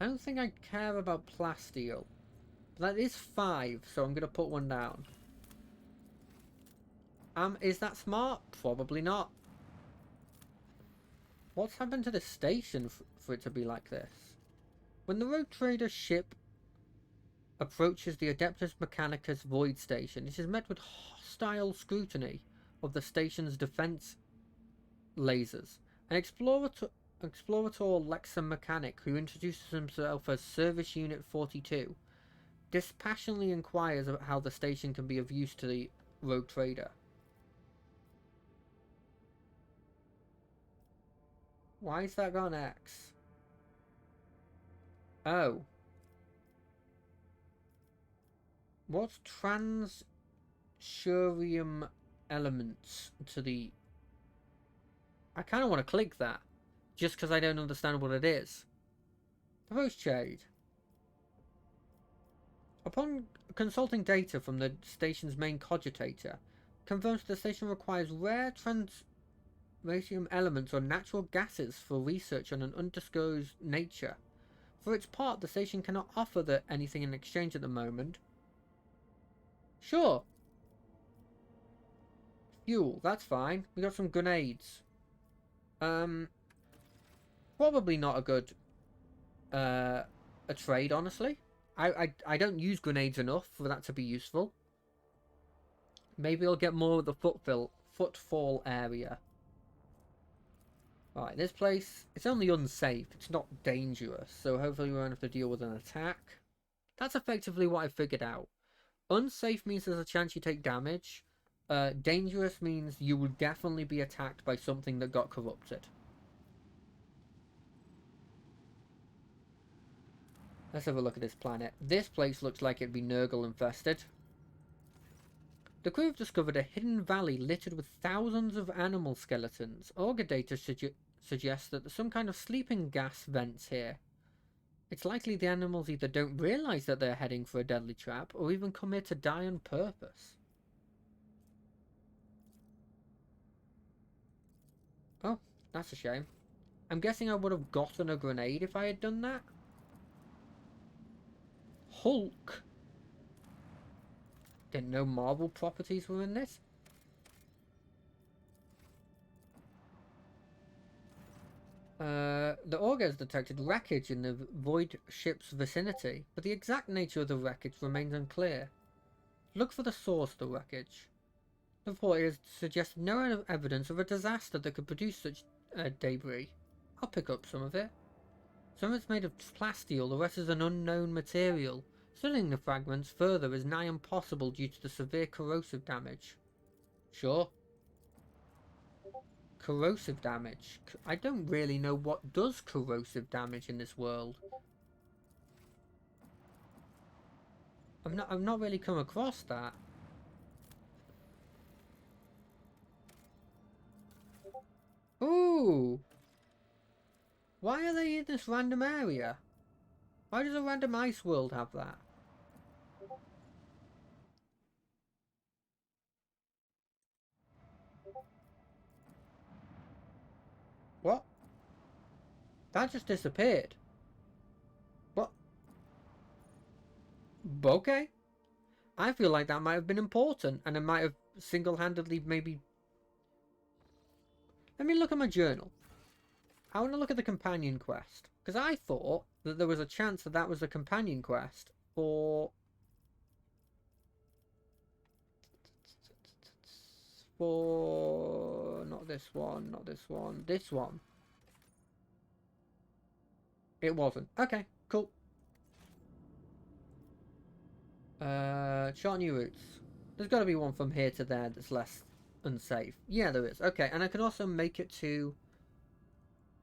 I don't think I care about plasteel. That is 5, so I'm going to put one down. Is that smart? Probably not. What's happened to the station for it to be like this? When the Rogue Trader ship approaches the Adeptus Mechanicus Void Station, it is met with hostile scrutiny of the station's defense lasers. An explorator Lexan mechanic, who introduces himself as Service Unit 42, dispassionately inquires about how the station can be of use to the Rogue Trader. Why is that got an X? Oh. What's transuranium elements to the... I kind of want to click that, just because I don't understand what it is. Proposed shade. Upon consulting data from the station's main cogitator, confirms the station requires rare transuranium elements or natural gases for research on an undisclosed nature. For its part, the station cannot offer anything in exchange at the moment. Sure. Fuel, that's fine. We got some grenades. Probably not a good a trade, honestly. I don't use grenades enough for that to be useful. Maybe I'll get more of the footfall area. Right, this place, it's only unsafe. It's not dangerous, so hopefully we won't have to deal with an attack. That's effectively what I figured out. Unsafe means there's a chance you take damage. Dangerous means you will definitely be attacked by something that got corrupted. Let's have a look at this planet. This place looks like it'd be Nurgle infested. The crew have discovered a hidden valley littered with thousands of animal skeletons. Auger data suggests that there's some kind of sleeping gas vents here. It's likely the animals either don't realise that they're heading for a deadly trap, or even come here to die on purpose. Oh, that's a shame. I'm guessing I would have gotten a grenade if I had done that. Hulk. Didn't know Marvel properties were in this. The Auger has detected wreckage in the Void ship's vicinity, but the exact nature of the wreckage remains unclear. Look for the source of the wreckage. The report has suggested no evidence of a disaster that could produce such debris. I'll pick up some of it. Some of it's made of plasteel, the rest is an unknown material. Studying the fragments further is nigh impossible due to the severe corrosive damage. Sure. Corrosive damage. I don't really know what does corrosive damage in this world. I've not really come across that. Ooh! Why are they in this random area? Why does a random ice world have that? What? That just disappeared. What? Okay. I feel like that might have been important, and it might have single-handedly maybe... Let me look at my journal. I want to look at the companion quest, because I thought that there was a chance that that was a companion quest for for... Not this one, not this one. This one. It wasn't. Okay, cool. Chart new routes. There's got to be one from here to there that's less unsafe. Yeah, there is. Okay, and I can also make it to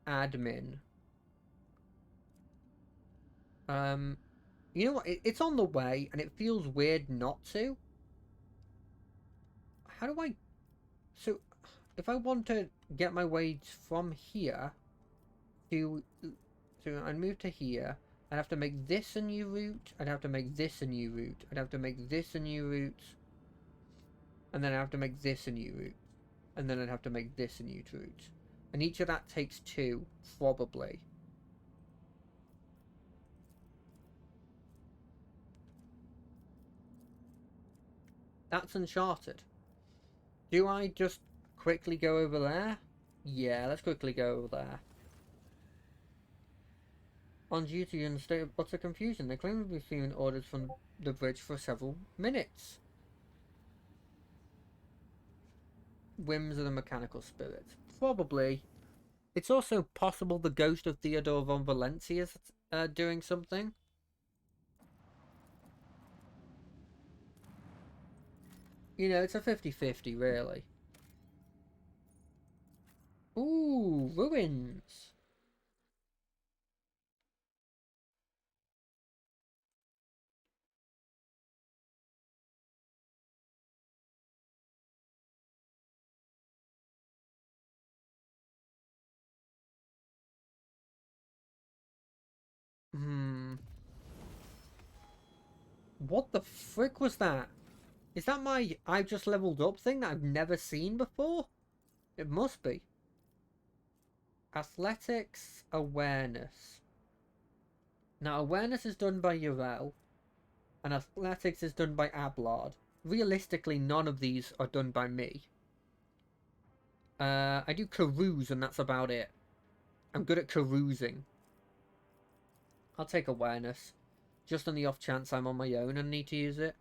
admin. You know what? It's on the way, and it feels weird not to. How do I... So, if I want to get my way from here to... So, I'd move to here. I'd have to make this a new route. I'd have to make this a new route. I'd have to make this a new route. And then I'd have to make this a new route. And then I'd have to make this a new route. And each of that takes 2, probably. That's Uncharted. Do I just quickly go over there? Yeah, let's quickly go over there. On duty in a state of utter confusion, they claim to be receiving orders from the bridge for several minutes. Whims of the mechanical spirit. Probably. It's also possible the ghost of Theodore von Valencia is doing something. You know, it's a 50-50, really. Ooh, ruins. What the frick was that? Is that my I've just leveled up thing that I've never seen before? It must be. Athletics awareness. Now, awareness is done by Urel, and athletics is done by Ablard. Realistically, none of these are done by me. I do carouse, and that's about it. I'm good at carousing. I'll take awareness. Just on the off chance I'm on my own and need to use it.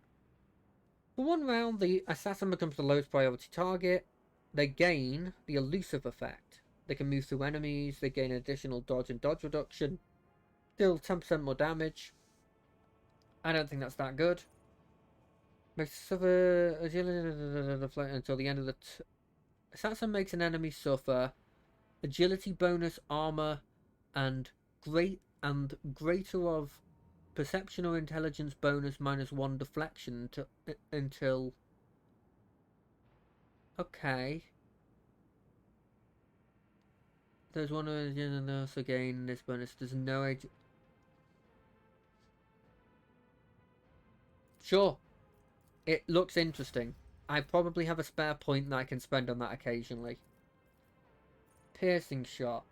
For one round, the assassin becomes the lowest priority target. They gain the elusive effect. They can move through enemies. They gain additional dodge and dodge reduction. Deal 10% more damage. I don't think that's that good. Makes suffer agility until the end of the... Assassin makes an enemy suffer agility bonus, armor, and greater of perception or intelligence bonus -1 deflection until... Okay. There's one also gain this bonus. There's no age. Sure. It looks interesting. I probably have a spare point that I can spend on that occasionally. Piercing shot.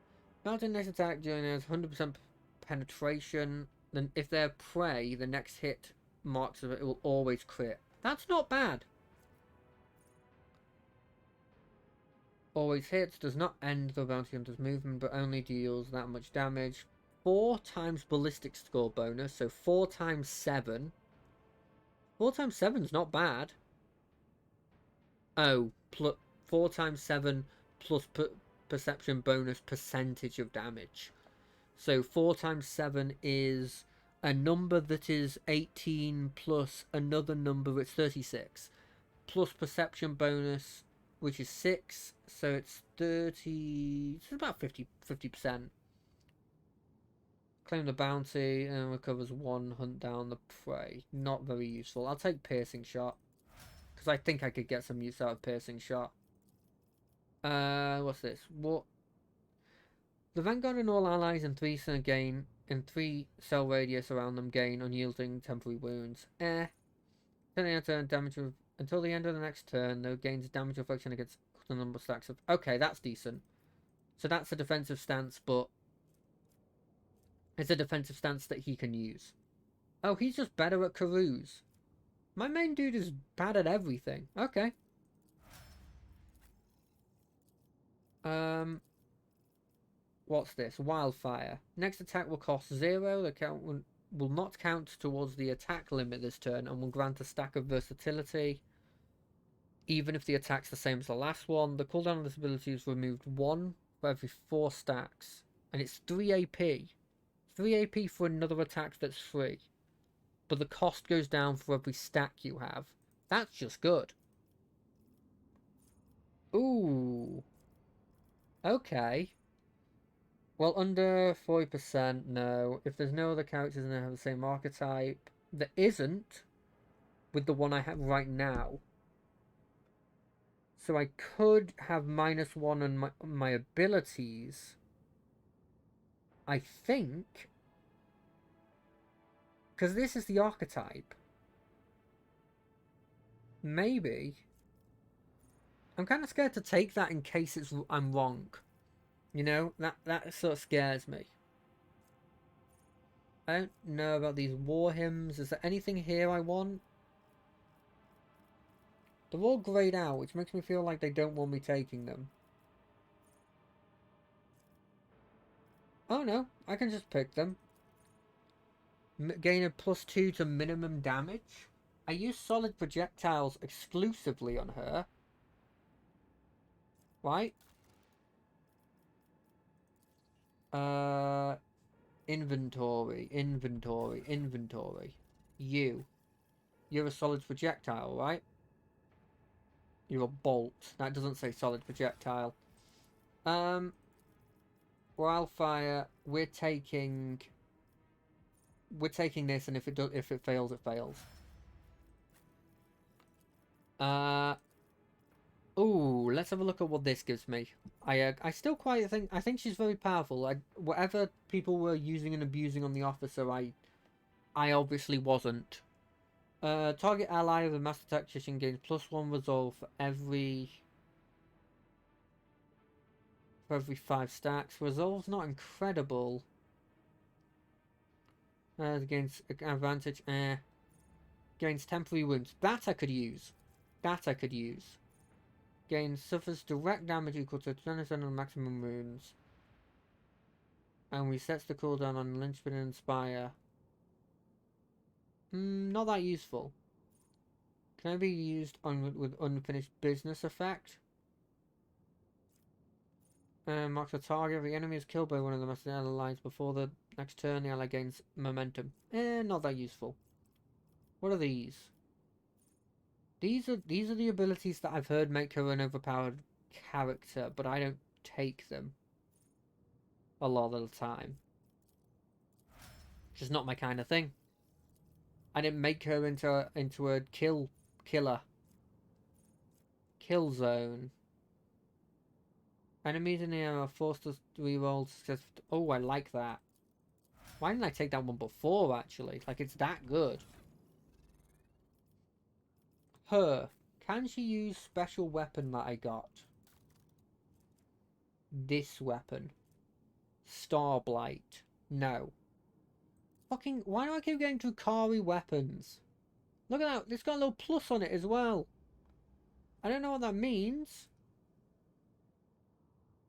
Mounting next attack during has 100% penetration. Then if they're prey, the next hit marks of it will always crit. That's not bad. Always hits, does not end the bounty hunter's movement, but only deals that much damage. 4 times ballistic score bonus, so 4 times 7. 4 times 7's not bad. Oh, 4 times 7 plus perception bonus percentage of damage. So 4 times 7 is a number that is 18 plus another number, it's 36. Plus perception bonus, which is 6, so it's 30, it's about 50%. Claim the bounty and recovers 1 hunt down the prey. Not very useful. I'll take piercing shot, because I think I could get some use out of piercing shot. What's this? What? The Vanguard and all allies in 3 cell radius around them gain unyielding temporary wounds. Turn damage until the end of the next turn, though gains damage reflection against the number of stacks of... Okay, that's decent. So that's a defensive stance, but it's a defensive stance that he can use. Oh, he's just better at carouse. My main dude is bad at everything. Okay. What's this? Wildfire. Next attack will cost 0. The count will not count towards the attack limit this turn and will grant a stack of versatility. even if the attack's the same as the last one. The cooldown on this ability is removed 1 for every 4 stacks, and it's 3 AP. 3 AP for another attack that's free, but the cost goes down for every stack you have. That's just good. Ooh. Okay. Well, under 40%, no. If there's no other characters and they have the same archetype, there isn't with the one I have right now. So I could have -1 on my abilities, I think, because this is the archetype. Maybe. I'm kind of scared to take that in case I'm wrong. You know, that sort of scares me. I don't know about these war hymns. Is there anything here I want? They're all grayed out, which makes me feel like they don't want me taking them. Oh no, I can just pick them. Gain a +2 to minimum damage. I use solid projectiles exclusively on her. Right? Inventory. You're a solid projectile, right? You're a bolt. That doesn't say solid projectile. Wildfire. We're taking this, and if it fails, it fails. Ooh, let's have a look at what this gives me. I still quite think she's very powerful. Whatever people were using and abusing on the officer, I obviously wasn't. Target ally of the master tactician gains +1 resolve for every 5 stacks. Resolve's not incredible. Gains advantage. Gains temporary wounds. That I could use. Gains suffers direct damage equal to 20% of the maximum wounds. And resets the cooldown on Lynchpin and Inspire. Not that useful. Can I be used with unfinished business effect? Marks a target. The enemy is killed by one of the master allies before the next turn. The ally gains momentum. Not that useful. What are these? These are the abilities that I've heard make her an overpowered character, but I don't take them a lot of the time. Just not my kind of thing. I didn't make her into a killer. Kill zone. Enemies in the area are forced to reroll success. Oh, I like that. Why didn't I take that one before, actually? Like, it's that good. Her. Can she use special weapon that I got? This weapon. Starblight. No. Fucking, why do I keep getting Drukari weapons? Look at that, it's got a little plus on it as well. I don't know what that means,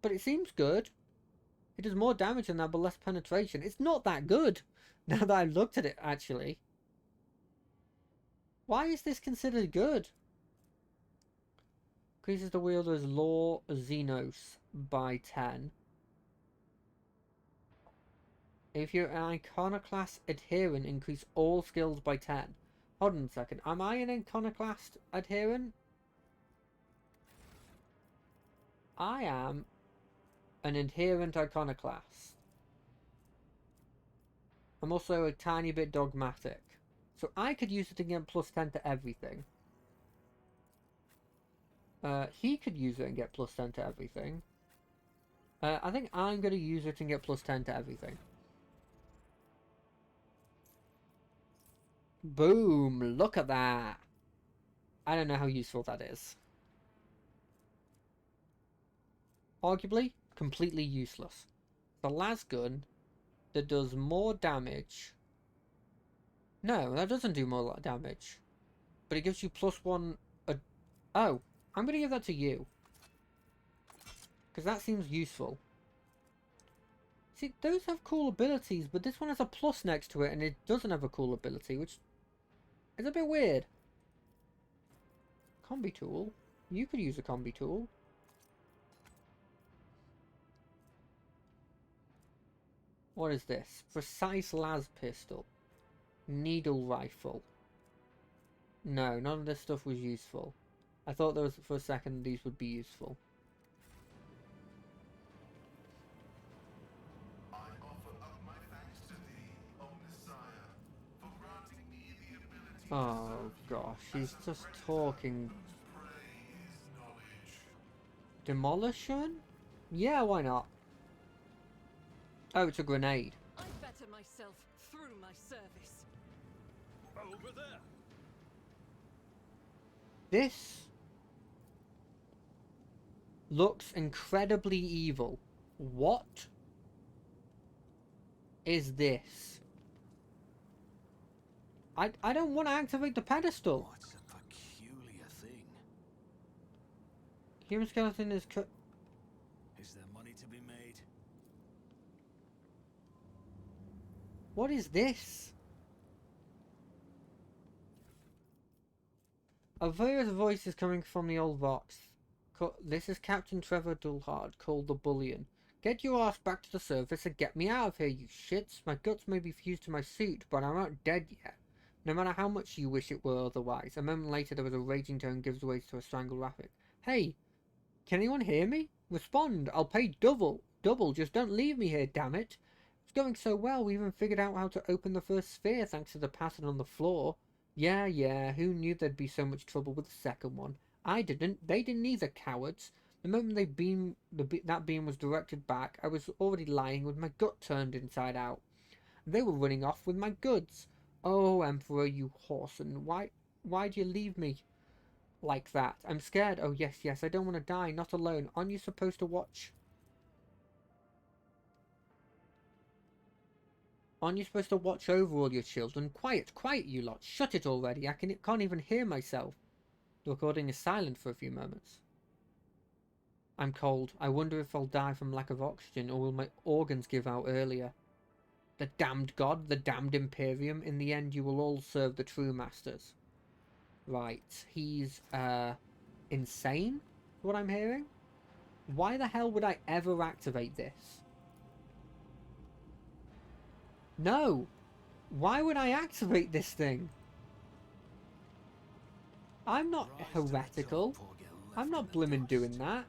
but it seems good. It does more damage than that, but less penetration. It's not that good, now that I've looked at it, actually. Why is this considered good? Increases the wielder's Law Xenos by 10. If you're an Iconoclast adherent, increase all skills by 10. Hold on a second. Am I an Iconoclast adherent? I am an adherent Iconoclast. I'm also a tiny bit dogmatic. So I could use it to get +10 to everything. He could use it and get +10 to everything. I think I'm going to use it and get +10 to everything. Boom! Look at that! I don't know how useful that is. Arguably, completely useless. The lasgun that does more damage. No, that doesn't do more damage. But it gives you +1... Oh, I'm going to give that to you. Because that seems useful. See, those have cool abilities, but this one has a plus next to it, and it doesn't have a cool ability, which is a bit weird. Combi tool. You could use a combi tool. What is this? Precise las pistol. Needle rifle. No, none of this stuff was useful. I thought there was, for a second, these would be useful. I offer up my thanks to thee, O Messiah, for granting me the ability to Oh serve gosh, you he's as a just predator talking. whose prey is knowledge. Demolition? Yeah, why not? Oh, it's a grenade. I better myself through my service. Over there. This looks incredibly evil. What is this? I don't want to activate the pedestal. What's a peculiar thing? Human skeleton is Is there money to be made? What is this? A various voice is coming from the old box. This is Captain Trevor Dullhard, called the Bullion. Get your ass back to the surface and get me out of here, you shits. My guts may be fused to my suit, but I'm not dead yet. No matter how much you wish it were otherwise. A moment later, there was a raging tone gives way to a strangled rapid. Hey, can anyone hear me? Respond. I'll pay double. Just don't leave me here, damn it. It's going so well, we even figured out how to open the first sphere thanks to the pattern on the floor. Yeah, who knew there'd be so much trouble with the second one? I didn't. They didn't either, cowards. The moment that beam was directed back, I was already lying with my gut turned inside out. They were running off with my goods. Oh, Emperor, you whoreson, why'd you leave me like that? I'm scared. Oh, yes, I don't want to die, not alone. Aren't you supposed to watch? Aren't you supposed to watch over all your children? Quiet, you lot. Shut it already. I can't even hear myself. The recording is silent for a few moments. I'm cold. I wonder if I'll die from lack of oxygen, or will my organs give out earlier. The damned god, the damned Imperium. In the end, you will all serve the true masters. Right. He's, insane? What I'm hearing? Why the hell would I ever activate this? No! Why would I activate this thing? I'm not heretical. I'm not blimmin' doing that.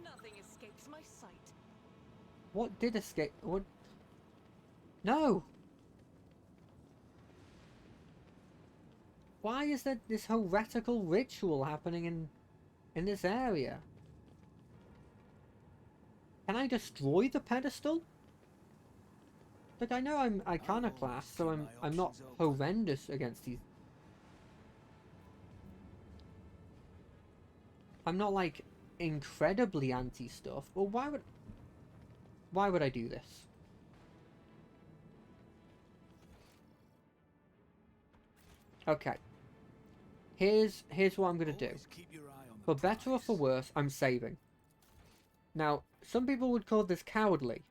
Nothing escapes my sight. What did escape? What? No! Why is there this heretical ritual happening in this area? Can I destroy the pedestal? Like, I know I'm iconoclast, so I'm not horrendous against these. I'm not like incredibly anti stuff, but why would I do this? Okay. Here's what I'm gonna do. For better or for worse, I'm saving. Now, some people would call this cowardly,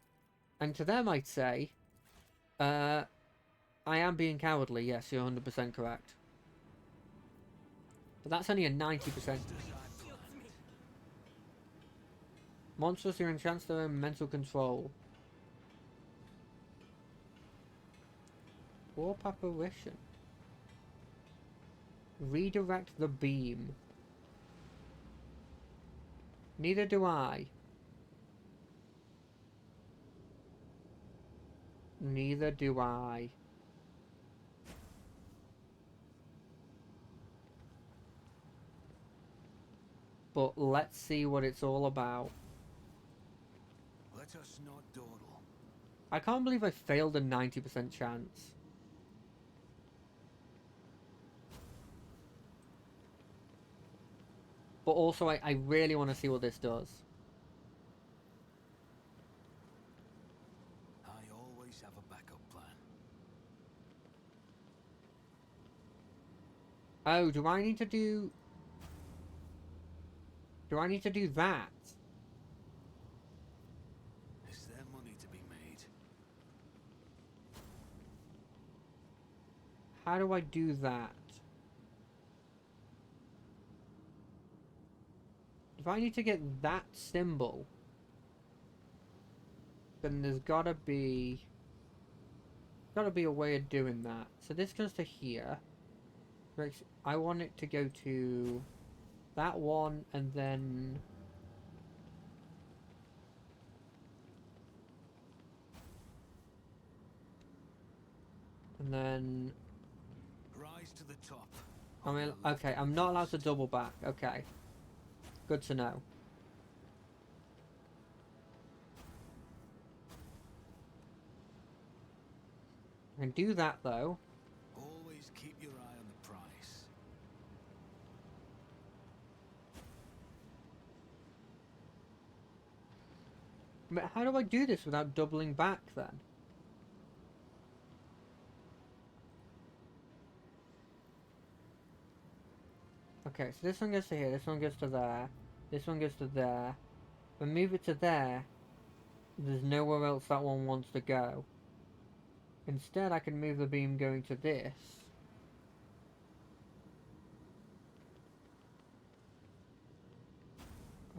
and to them I'd say, I am being cowardly. Yes, you're 100% correct. But that's only a 90%. Monsters who enhance their own mental control. Warp apparition. Redirect the beam. Neither do I. Neither do I. But let's see what it's all about. Let us not dawdle. I can't believe I failed a 90% chance. But also, I really want to see what this does. I always have a backup plan. Oh, do I need to do... Do I need to do that? Is there money to be made? How do I do that? If I need to get that symbol, then there's gotta be a way of doing that. So this goes to here. I want it to go to that one, and then Rise to the top. I mean, okay, I'm not allowed to double back. Okay, good to know. I can do that though. Always keep your eye on the prize. But how do I do this without doubling back then? Okay, so this one goes to here, this one goes to there, this one goes to there. If I move it to there, there's nowhere else that one wants to go. Instead, I can move the beam going to this.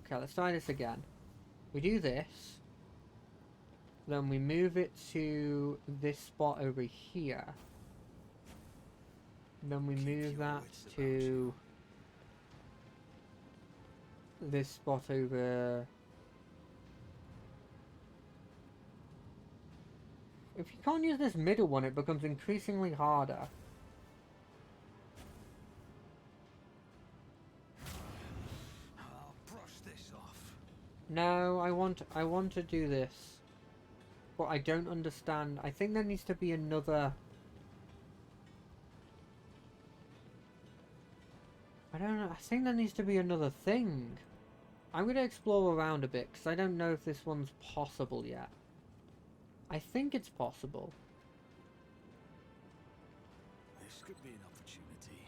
Okay, let's try this again. We do this. Then we move it to this spot over here. Then we move that to this spot over. If you can't use this middle one, it becomes increasingly harder. I'll brush this off. No, I want to do this. But I don't understand. I think there needs to be another. I don't know. I think there needs to be another thing. I'm going to explore around a bit because I don't know if this one's possible yet. I think it's possible. This could be an opportunity.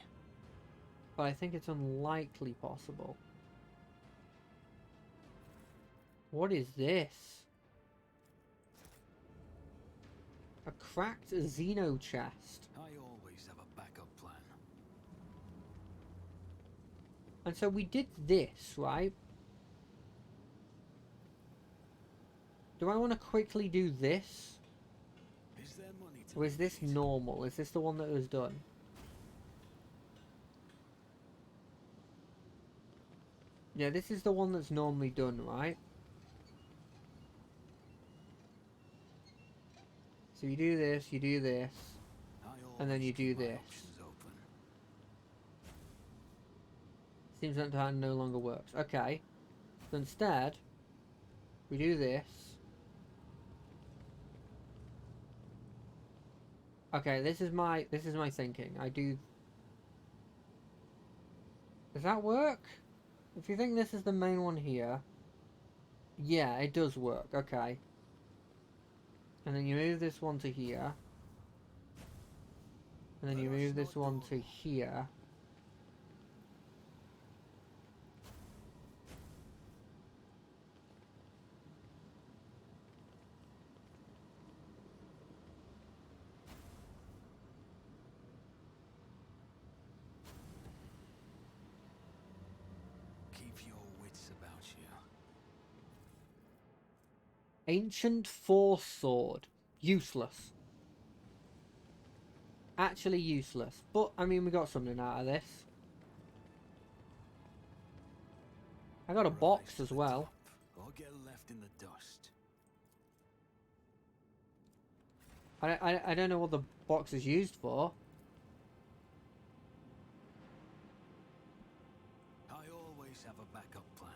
But I think it's unlikely possible. What is this? A cracked Xeno chest. I always have a backup plan. And so we did this, right? Do I want to quickly do this? Is there money to Or is this be made? normal? Is this the one that was done? Yeah, this is the one that's normally done, right? So you do this, I and then you always do keep my this. options open. Seems that that no longer works. Okay. So instead, we do this. Okay, this is my thinking. I do. Does that work? If you think this is the main one here, yeah, it does work. Okay. And then you move this one to here. And then you move this one to here. Keep your wits about you. Ancient Force Sword. Useless. Actually useless. But, I mean, we got something out of this. I got a box Rise to as the well. top, or get left in the dust. I don't know what the box is used for. I always have a backup plan.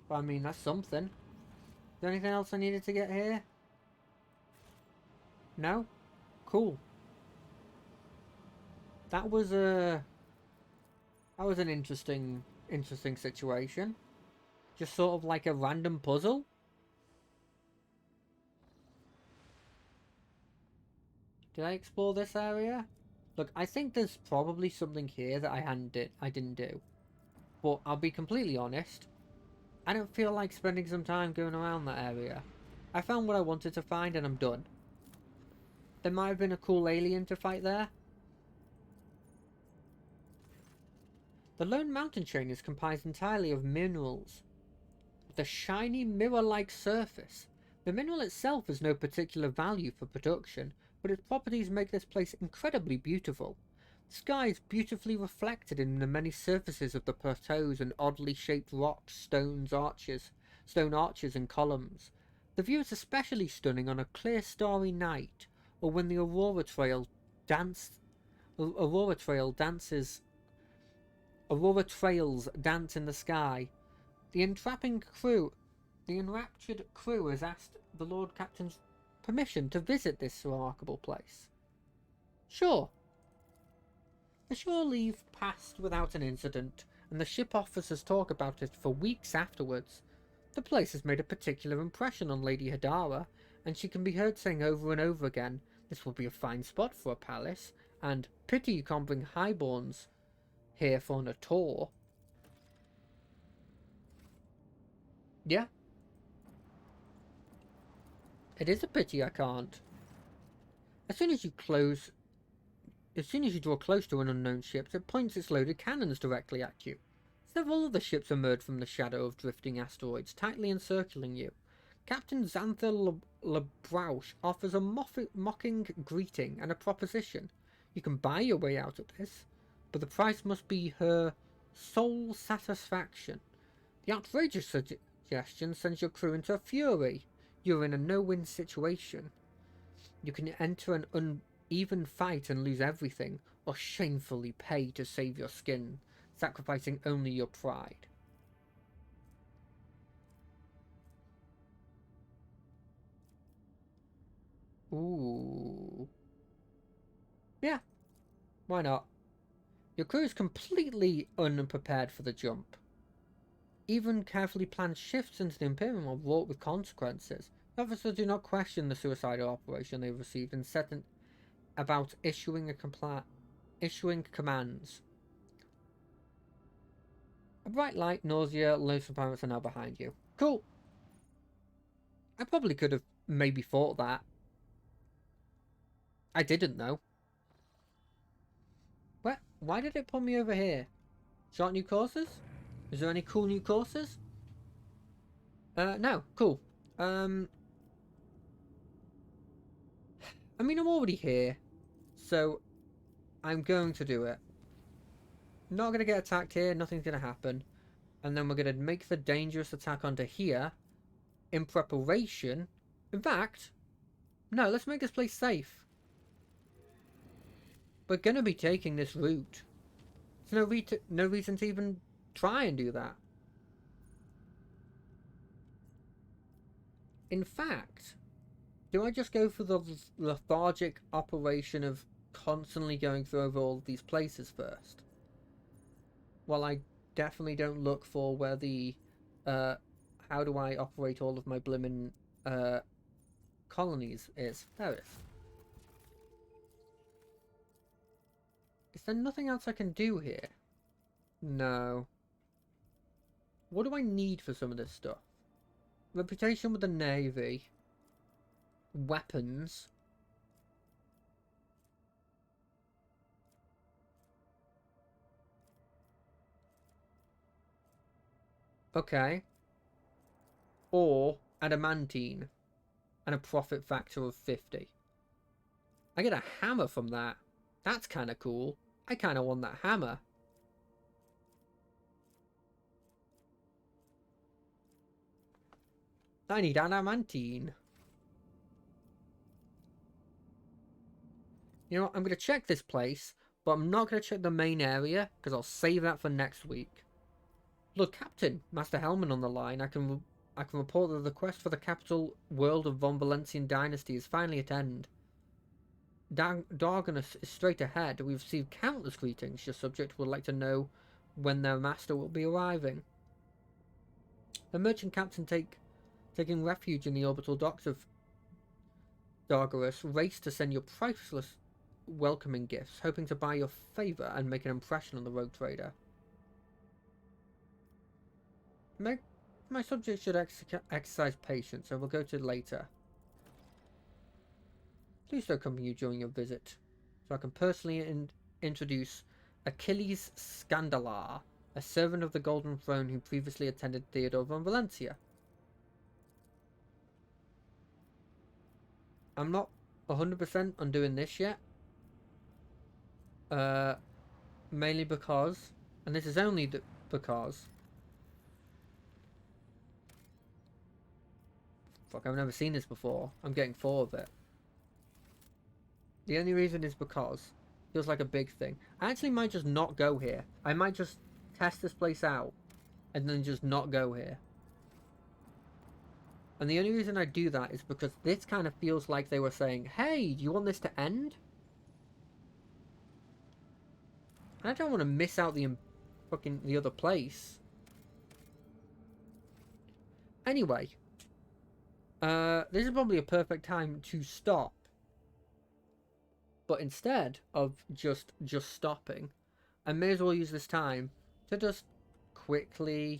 But, I mean, that's something. Is there anything else I needed to get here? No? Cool. That was an interesting situation. Just sort of like a random puzzle. Did I explore this area? Look, I think there's probably something here that I didn't do. But I'll be completely honest. I don't feel like spending some time going around that area. I found what I wanted to find and I'm done. There might have been a cool alien to fight there. The lone mountain chain is comprised entirely of minerals with a shiny mirror-like surface. The mineral itself has no particular value for production, but its properties make this place incredibly beautiful. The sky is beautifully reflected in the many surfaces of the plateaus and oddly shaped rocks, stone arches, and columns. The view is especially stunning on a clear starry night, or when the Aurora Trail trails dance in the sky. The enraptured crew has asked the Lord Captain's permission to visit this remarkable place. Sure. The shore leave passed without an incident, and the ship officers talk about it for weeks afterwards. The place has made a particular impression on Lady Hadara, and she can be heard saying over and over again, "This will be a fine spot for a palace," and "Pity you can't bring highborns here for a tour." Yeah. It is a pity I can't. As soon as you draw close to an unknown ship, it points its loaded cannons directly at you. Several other ships emerge from the shadow of drifting asteroids, tightly encircling you. Captain Xanther Lebrauch offers a mocking greeting and a proposition. You can buy your way out of this, but the price must be her sole satisfaction. The outrageous suggestion sends your crew into a fury. You're in a no-win situation. You can enter an uneven fight and lose everything, or shamefully pay to save your skin, sacrificing only your pride. Ooh. Yeah, why not? Your crew is completely unprepared for the jump. Even carefully planned shifts into the Imperium are wrought with consequences. The officers do not question the suicidal operation they received and set about issuing commands. A bright light, nausea, loads of pirates are now behind you. Cool. I probably could have maybe thought that. I didn't though. What? Why did it put me over here? Start new courses? Is there any cool new courses? No. Cool. I mean, I'm already here, so I'm going to do it. Not going to get attacked here, nothing's going to happen. And then we're going to make the dangerous attack onto here in preparation. In fact, no, let's make this place safe. We're going to be taking this route. There's no reason to even try and do that. In fact, do I just go for the lethargic operation of constantly going through over all of these places first? Well, I definitely don't look for where the how do I operate all of my blimmin' colonies is. There it is. Is there nothing else I can do here? No. What do I need for some of this stuff? Reputation with the Navy. Weapons. Okay. Or adamantine. And a profit factor of 50. I get a hammer from that. That's kind of cool. I kind of want that hammer. I need adamantine. You know what? I'm going to check this place, but I'm not going to check the main area, because I'll save that for next week. Lord Captain, Master Hellman on the line. I can report that the quest for the capital world of Von Valentian dynasty is finally at end. Darganus is straight ahead. We've received countless greetings. Your subject would like to know when their master will be arriving. The merchant captain taking refuge in the orbital docks of Dargarus raced to send your priceless welcoming gifts, hoping to buy your favour and make an impression on the Rogue Trader. My subject should exercise patience, and we'll go to later. Please do accompany you during your visit, so I can personally introduce Achilles Scandalar, a servant of the Golden Throne who previously attended Theodore von Valencia. I'm not 100% on doing this yet. Mainly because, and this is only because, fuck, I've never seen this before. I'm getting 4 of it. The only reason is because it feels like a big thing. I actually might just not go here. I might just test this place out and then just not go here. And the only reason I do that is because this kind of feels like they were saying, hey, do you want this to end? I don't want to miss out the other place. Anyway, this is probably a perfect time to stop. But instead of just stopping, I may as well use this time to just quickly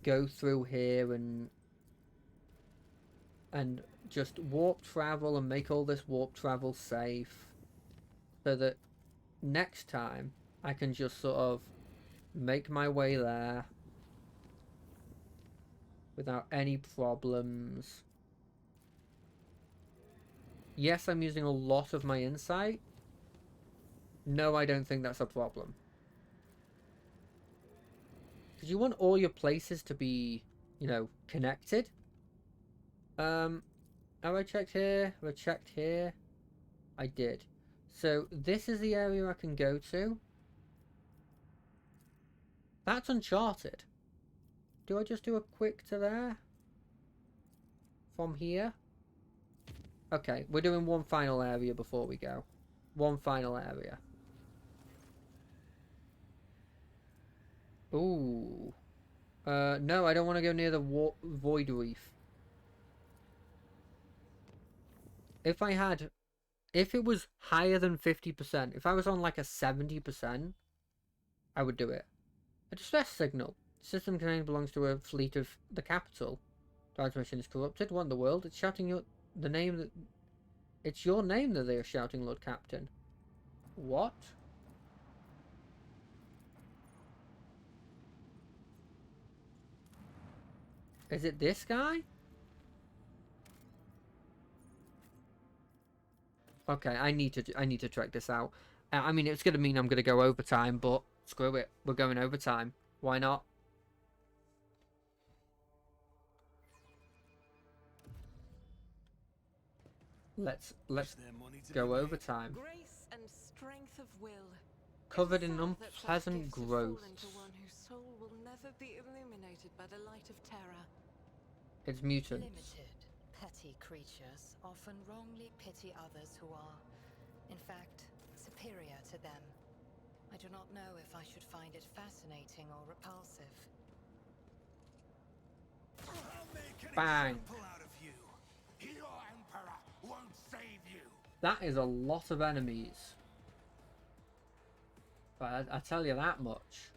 go through here and just warp travel and make all this warp travel safe, so that next time I can just sort of make my way there without any problems. Yes, I'm using a lot of my insight. No, I don't think that's a problem. Because you want all your places to be, you know, connected. Have I checked here? Have I checked here? I did. So this is the area I can go to. That's uncharted. Do I just do a quick to there? From here? Okay, we're doing one final area before we go. One final area. Ooh. No, I don't want to go near the Void Reef. If it was higher than 50%, if I was on like a 70%, I would do it. A distress signal. The system contained belongs to a fleet of the capital. Transmission is corrupted. What in the world? It's shouting the name that... It's your name that they are shouting, Lord Captain. What? Is it this guy? Okay, I need to track this out. I mean, it's gonna mean I'm gonna go overtime, but screw it. We're going overtime. Why not? Let's go overtime. Grace and strength of will. Covered in It's sad that such unpleasant gifts have growth. fallen to one whose soul will never be illuminated by the light of terror. It's mutant. Limited, petty creatures often wrongly pity others who are, in fact, superior to them. I do not know if I should find it fascinating or repulsive. I'll make an Bang. example out of you. Your emperor won't save you. That is a lot of enemies. But I tell you that much.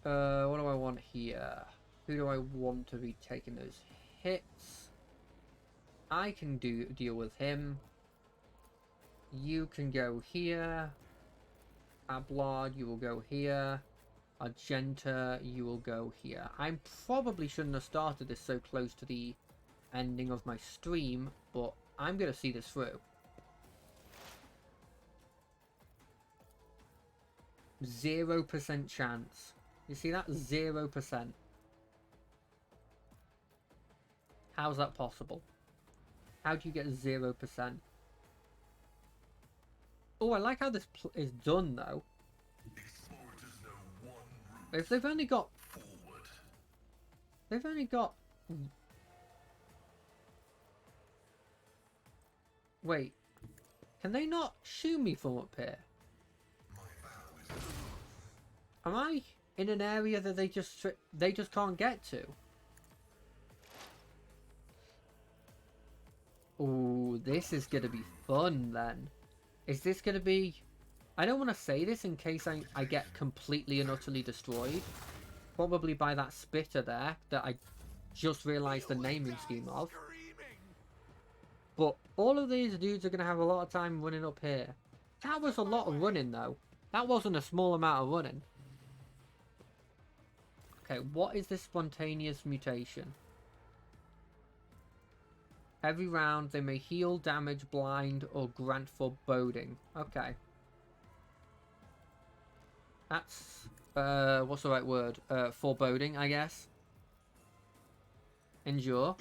What do I want here? Who do I want to be taking those hits? I can deal with him. You can go here. Ablard, you will go here. Argenta, you will go here. I probably shouldn't have started this so close to the ending of my stream, but I'm going to see this through. 0% chance. You see that? 0%. How's that possible? How do you get 0%? Oh, I like how this is done, though. Explorers know one route If they've only got... forward. They've only got... Wait. Can they not shoot me from up here? My vow is Am I in an area that they just can't get to? Ooh, this is gonna be fun then. Is this gonna be... I don't want to say this in case I get completely and utterly destroyed. Probably by that spitter there that I just realised the naming scheme of. But all of these dudes are going to have a lot of time running up here. That was a lot of running, though. That wasn't a small amount of running. Okay, what is this spontaneous mutation? Every round, they may heal, damage, blind, or grant foreboding. Okay. That's, what's the right word? Foreboding, I guess. Endure.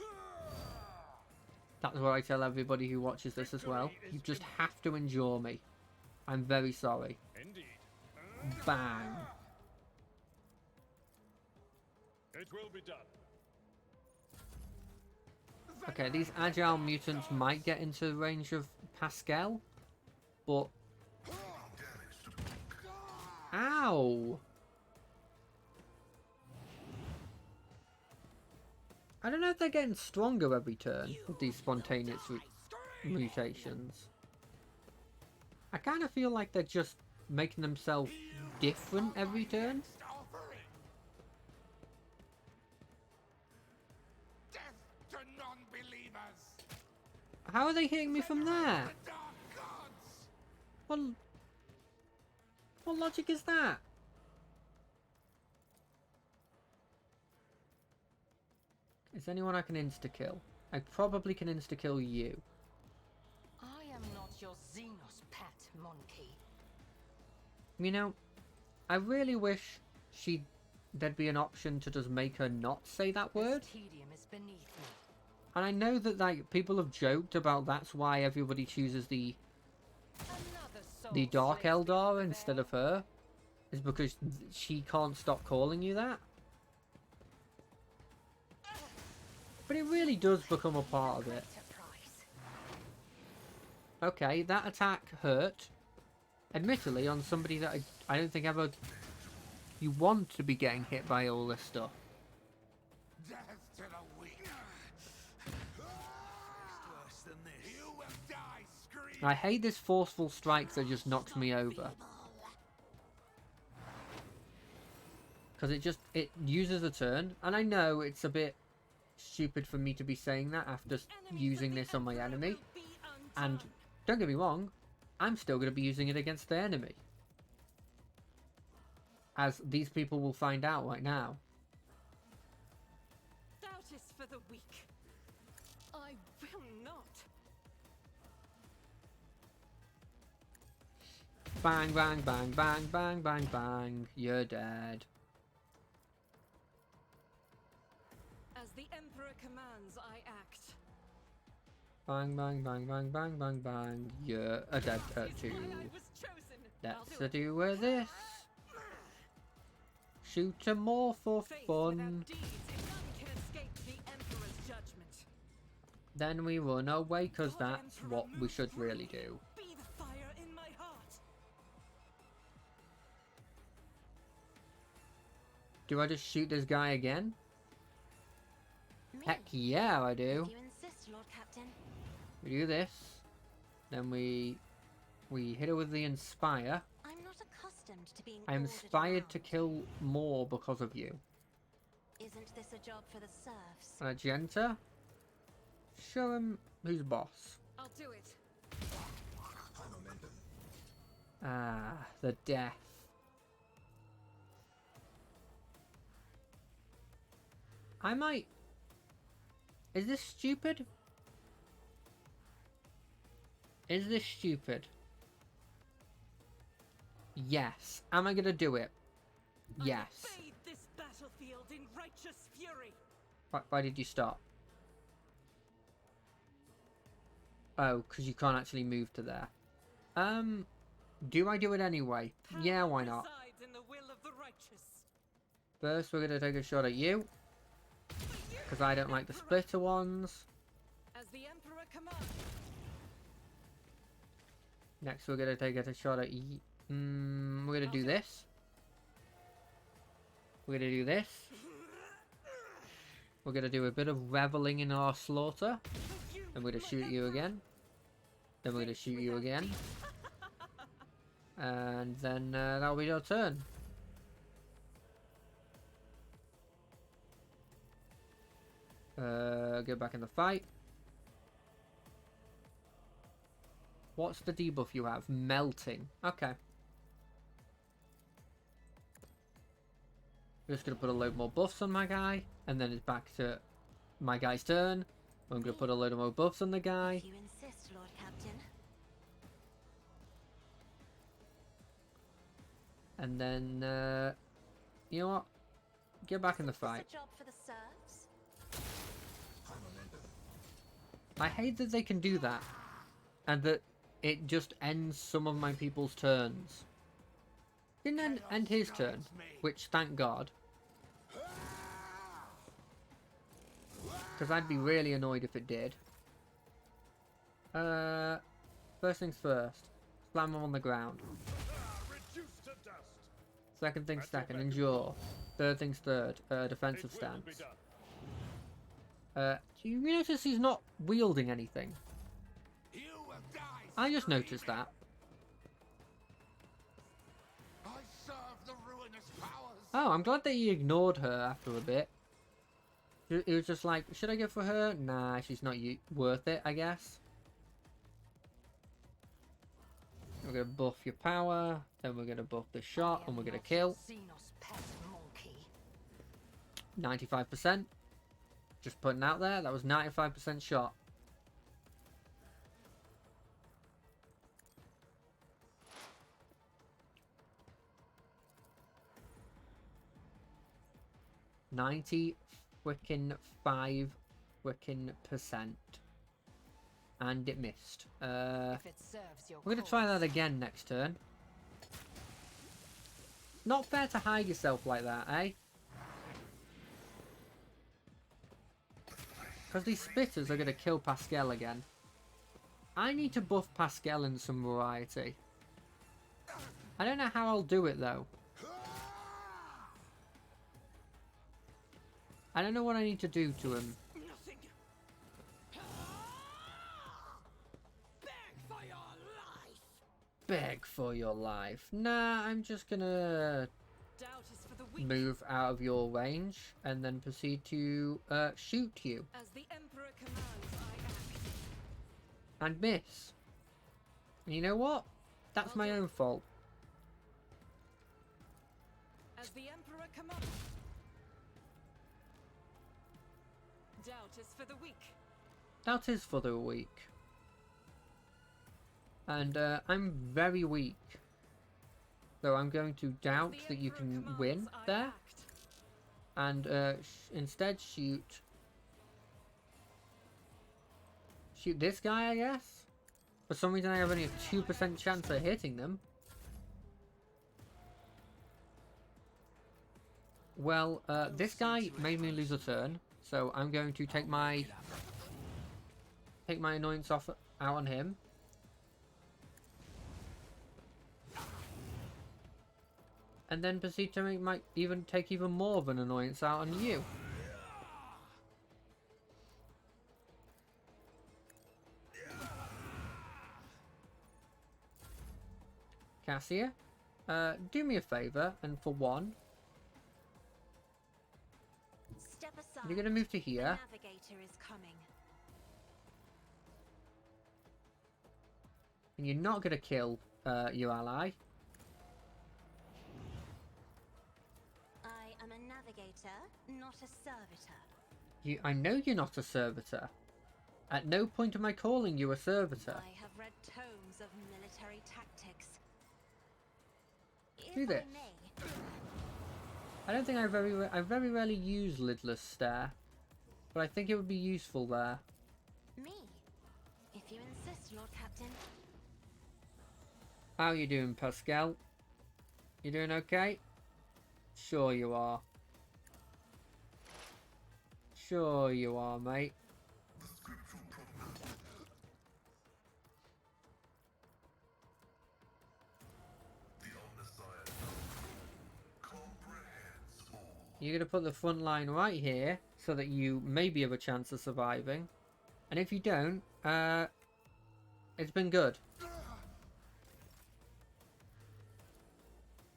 That's what I tell everybody who watches this as well. You just have to endure me. I'm very sorry. Indeed. Bang. It will be done. Okay, these agile mutants might get into the range of Pascal, but... Ow! I don't know if they're getting stronger every turn with these spontaneous mutations. I kind of feel like they're just making themselves different every turn. How are they hitting me from there? What logic is that? Is anyone I can insta-kill? I probably can insta-kill you. I am not your Xenos pet, monkey. You know, I really wish there'd be an option to just make her not say that word. This tedium is beneath me. And I know that like people have joked about that's why everybody chooses the Dark Eldar instead of her, is because she can't stop calling you that. But it really does become a part of it. Okay, that attack hurt. Admittedly, on somebody that I don't think ever you want to be getting hit by all this stuff. Death to the weak. Worse than this. You will die screaming. I hate this forceful strike that just knocks me over. Because it uses a turn, and I know it's a bit stupid for me to be saying that after using this on my enemy. And don't get me wrong, I'm still going to be using it against the enemy. As these people will find out right now. Doubt is for the weak. I will not. Bang, bang, bang, bang, bang, bang, bang. You're dead. As the Emperor commands, I act. Bang, bang, bang, bang, bang, bang, bang. You're a dead too. Let's do with this. Shoot 'em more for fun. Then we run away, because that's what we should really do. Be the fire in my heart. Do I just shoot this guy again? Heck yeah, I do. If you insist, Lord Captain. We do this. Then we hit her with the Inspire. I'm not accustomed to being I'm ordered inspired to around. kill more because of you. Isn't this a job for the serfs? Magenta. Show him who's boss. I'll do it. Ah, the death. I might... Is this stupid? Is this stupid? Yes. Am I gonna do it? Yes. I bathe this battlefield in righteous fury. Why did you stop? Oh, because you can't actually move to there. Do I do it anyway? Yeah, why not? Resides in the will of the righteous. First, we're gonna take a shot at you. Because I don't like the splitter ones. As the Emperor commands. Next, we're gonna take a shot at you. We're gonna do this. We're gonna do this. We're gonna do a bit of reveling in our slaughter. Then we're gonna shoot you again. Then we're gonna shoot you again. And then that'll be your turn. Go back in the fight. What's the debuff you have? Melting. Okay. I'm just going to put a load more buffs on my guy. And then it's back to my guy's turn. I'm going to put a load of more buffs on the guy. If you insist, Lord Captain. And then, you know what? Get back in the fight. Is this a job for the serfs? I hate that they can do that. And that it just ends some of my people's turns. Didn't end his turn, which thank God. Because I'd be really annoyed if it did. First things first. Slam him on the ground. Reduced to dust. Second things second, endure. Third things third, defensive It will be stance. done. Do you notice he's not wielding anything? You will die. I just noticed that. I serve the ruinous powers. Oh, I'm glad that he ignored her after a bit. He was just like, should I go for her? Nah, she's not worth it, I guess. We're going to buff your power, then we're going to buff the shot, and we're going to kill. Xenos pet monkey. 95%. Just putting out there, that was 95% shot. %. And it missed. If it serves your We're going to try that again next turn. Not fair to hide yourself like that, eh? Because these spitters are going to kill Pascal again. I need to buff Pascal in some variety. I don't know how I'll do it though. I don't know what I need to do to him. Nothing. Beg for your life. Beg for your life. Nah, I'm just gonna Doubt is for the weak. move out of your range and then proceed to shoot you As the Emperor commands, I act. and miss. And you know what? That's my own fault. As the Emperor commands. Doubt is for the weak. That is for the weak. And I'm very weak. So I'm going to doubt As the that you Emperor can commands, win I there. act. And instead shoot this guy, I guess. For some reason I have only a 2% chance of hitting them. Well, this guy made me lose a turn, so I'm going to take my annoyance out on him. And then proceed to make take even more of an annoyance out on you. Cassia, do me a favour, and for one, Step aside. you're going to move to The here. navigator is coming. And you're not going to kill your ally. I am a navigator, not a servitor. I know you're not a servitor. At no point am I calling you a servitor. I have read tomes of military tactics. Do If this. I may, I don't think I very rarely use Lidless Stare, but I think it would be useful there. me. If you insist, Lord Captain. How you doing, Pascal? You doing okay? Sure you are. Sure you are, mate. The scriptural prophet. The Omnissiah comprehends all. You're going to put the front line right here so that you maybe have a chance of surviving. And if you don't, it's been good.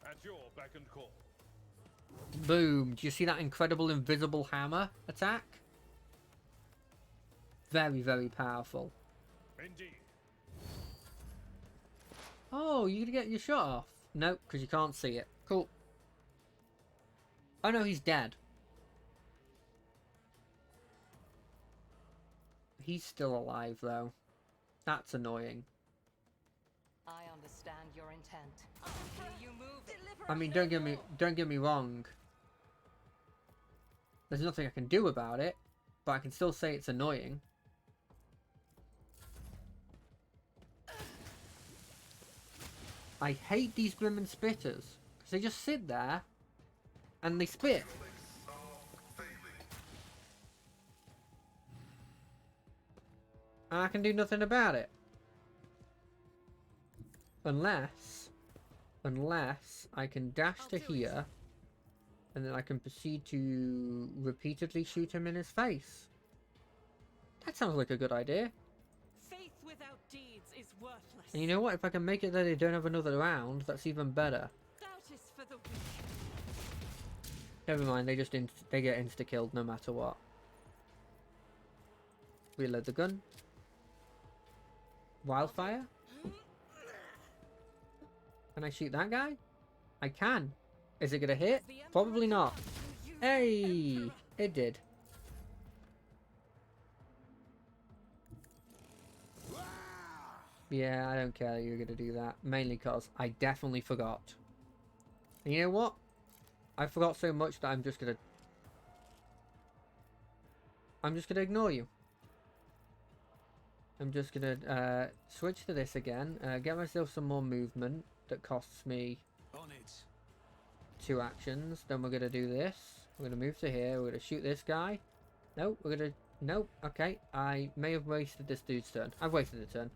At your beck and call. Boom. Do you see that incredible invisible hammer attack? Very, very powerful. Indeed. Oh, you gonna get your shot off? Nope, because you can't see it. Cool. Oh no, he's dead. He's still alive though. That's annoying. I understand your intent. You move. I mean, don't get me wrong. There's nothing I can do about it, but I can still say it's annoying. I hate these Brimmin Spitters, because they just sit there, and they spit. And I can do nothing about it. Unless I can dash to here, and then I can proceed to repeatedly shoot him in his face. That sounds like a good idea. Faith without deeds is worthless. And you know what? If I can make it that they don't have another round, that's even better. Doubt is for the weak. Never mind, they just they get insta-killed no matter what. Reload the gun. Wildfire? Can I shoot that guy? I can. Is it gonna hit? Probably not. Hey! It did. Yeah, I don't care that you're gonna do that. Mainly because I definitely forgot. And you know what? I forgot so much that I'm just gonna ignore you. I'm just gonna switch to this again. Get myself some more movement that costs me On it. 2 actions. Then we're gonna do this. We're gonna move to here. We're gonna shoot this guy. Nope. We're gonna. Nope. Okay. I may have wasted this dude's turn. I've wasted a turn.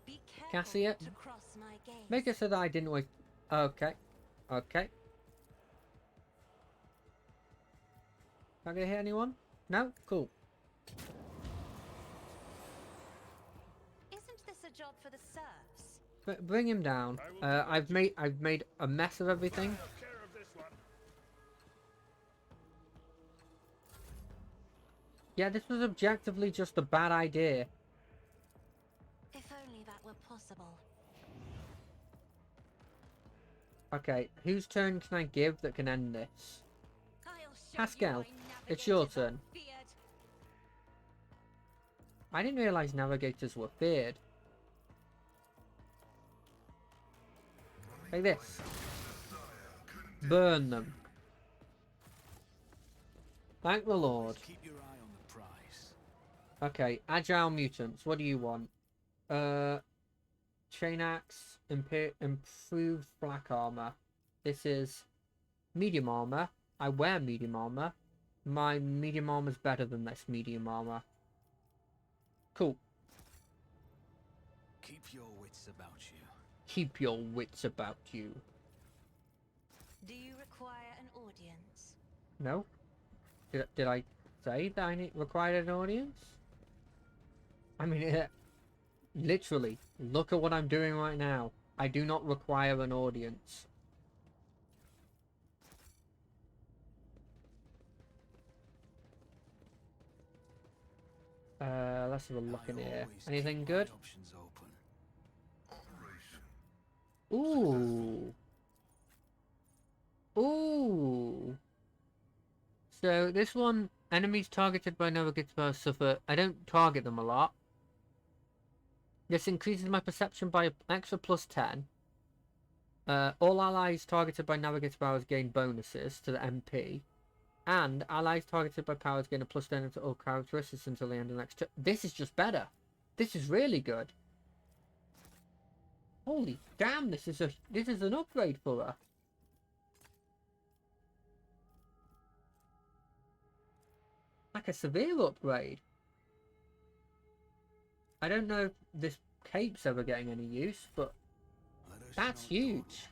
Be Cassie careful it. to cross my gaze. Make it so that I didn't waste. Okay. Okay. Not gonna hit anyone? No? Cool. Isn't this a job for the serfs? Bring him down. I've made a mess of everything. Yeah, this was objectively just a bad idea. If only that were possible. Okay, whose turn can I give that can end this? I'll show Pascal, you my it's your navigators are turn. feared. I didn't realise navigators were feared. Like this. Burn them. Thank the Lord. Keep your eye on the prize. Okay, agile mutants. What do you want? Chain axe, improved black armor. This is medium armor. I wear medium armor. My medium armor's better than this medium armor. Cool. Keep your wits about you. Keep your wits about you. Do you require an audience? No? Did I say that I required an audience? I mean, literally, look at what I'm doing right now. I do not require an audience. Let's have a look in here. Anything good? Options open. Ooh. Ooh. So this one, enemies targeted by navigator powers suffer. I don't target them a lot. This increases my perception by an extra +10. All allies targeted by navigator powers gain bonuses to the MP. And allies targeted by powers gain a +10 to all characteristics until the end of the next turn. This is just better. This is really good. Holy damn, this is an upgrade for her. Like a severe upgrade. I don't know if this cape's ever getting any use, but that's huge.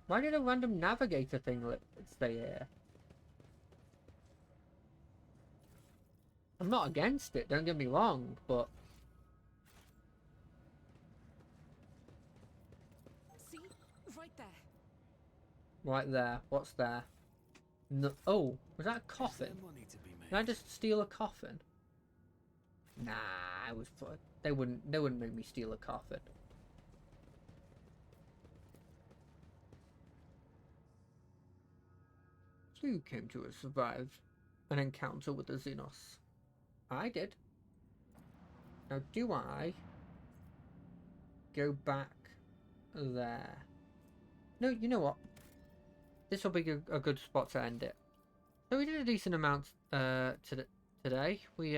Why did a random navigator thing stay here? I'm not against it, don't get me wrong, but... See? Right there. Right there. What's there? No, oh, was that a coffin? Money to be made. Did I just steal a coffin? Nah, it was fun. They wouldn't make me steal a coffin. So you came to survive an encounter with the Xenos. I did. Now, do I go back there? No, you know what? This will be a good spot to end it. So we did a decent amount today. We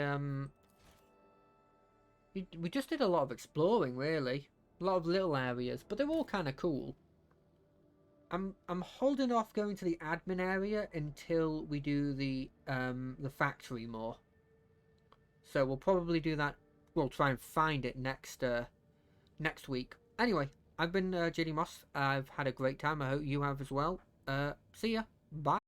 just did a lot of exploring, really. A lot of little areas, but they're all kind of cool. I'm holding off going to the admin area until we do the factory more. So we'll probably do that. We'll try and find it next week. Anyway, I've been JD Moss. I've had a great time. I hope you have as well. See ya. Bye.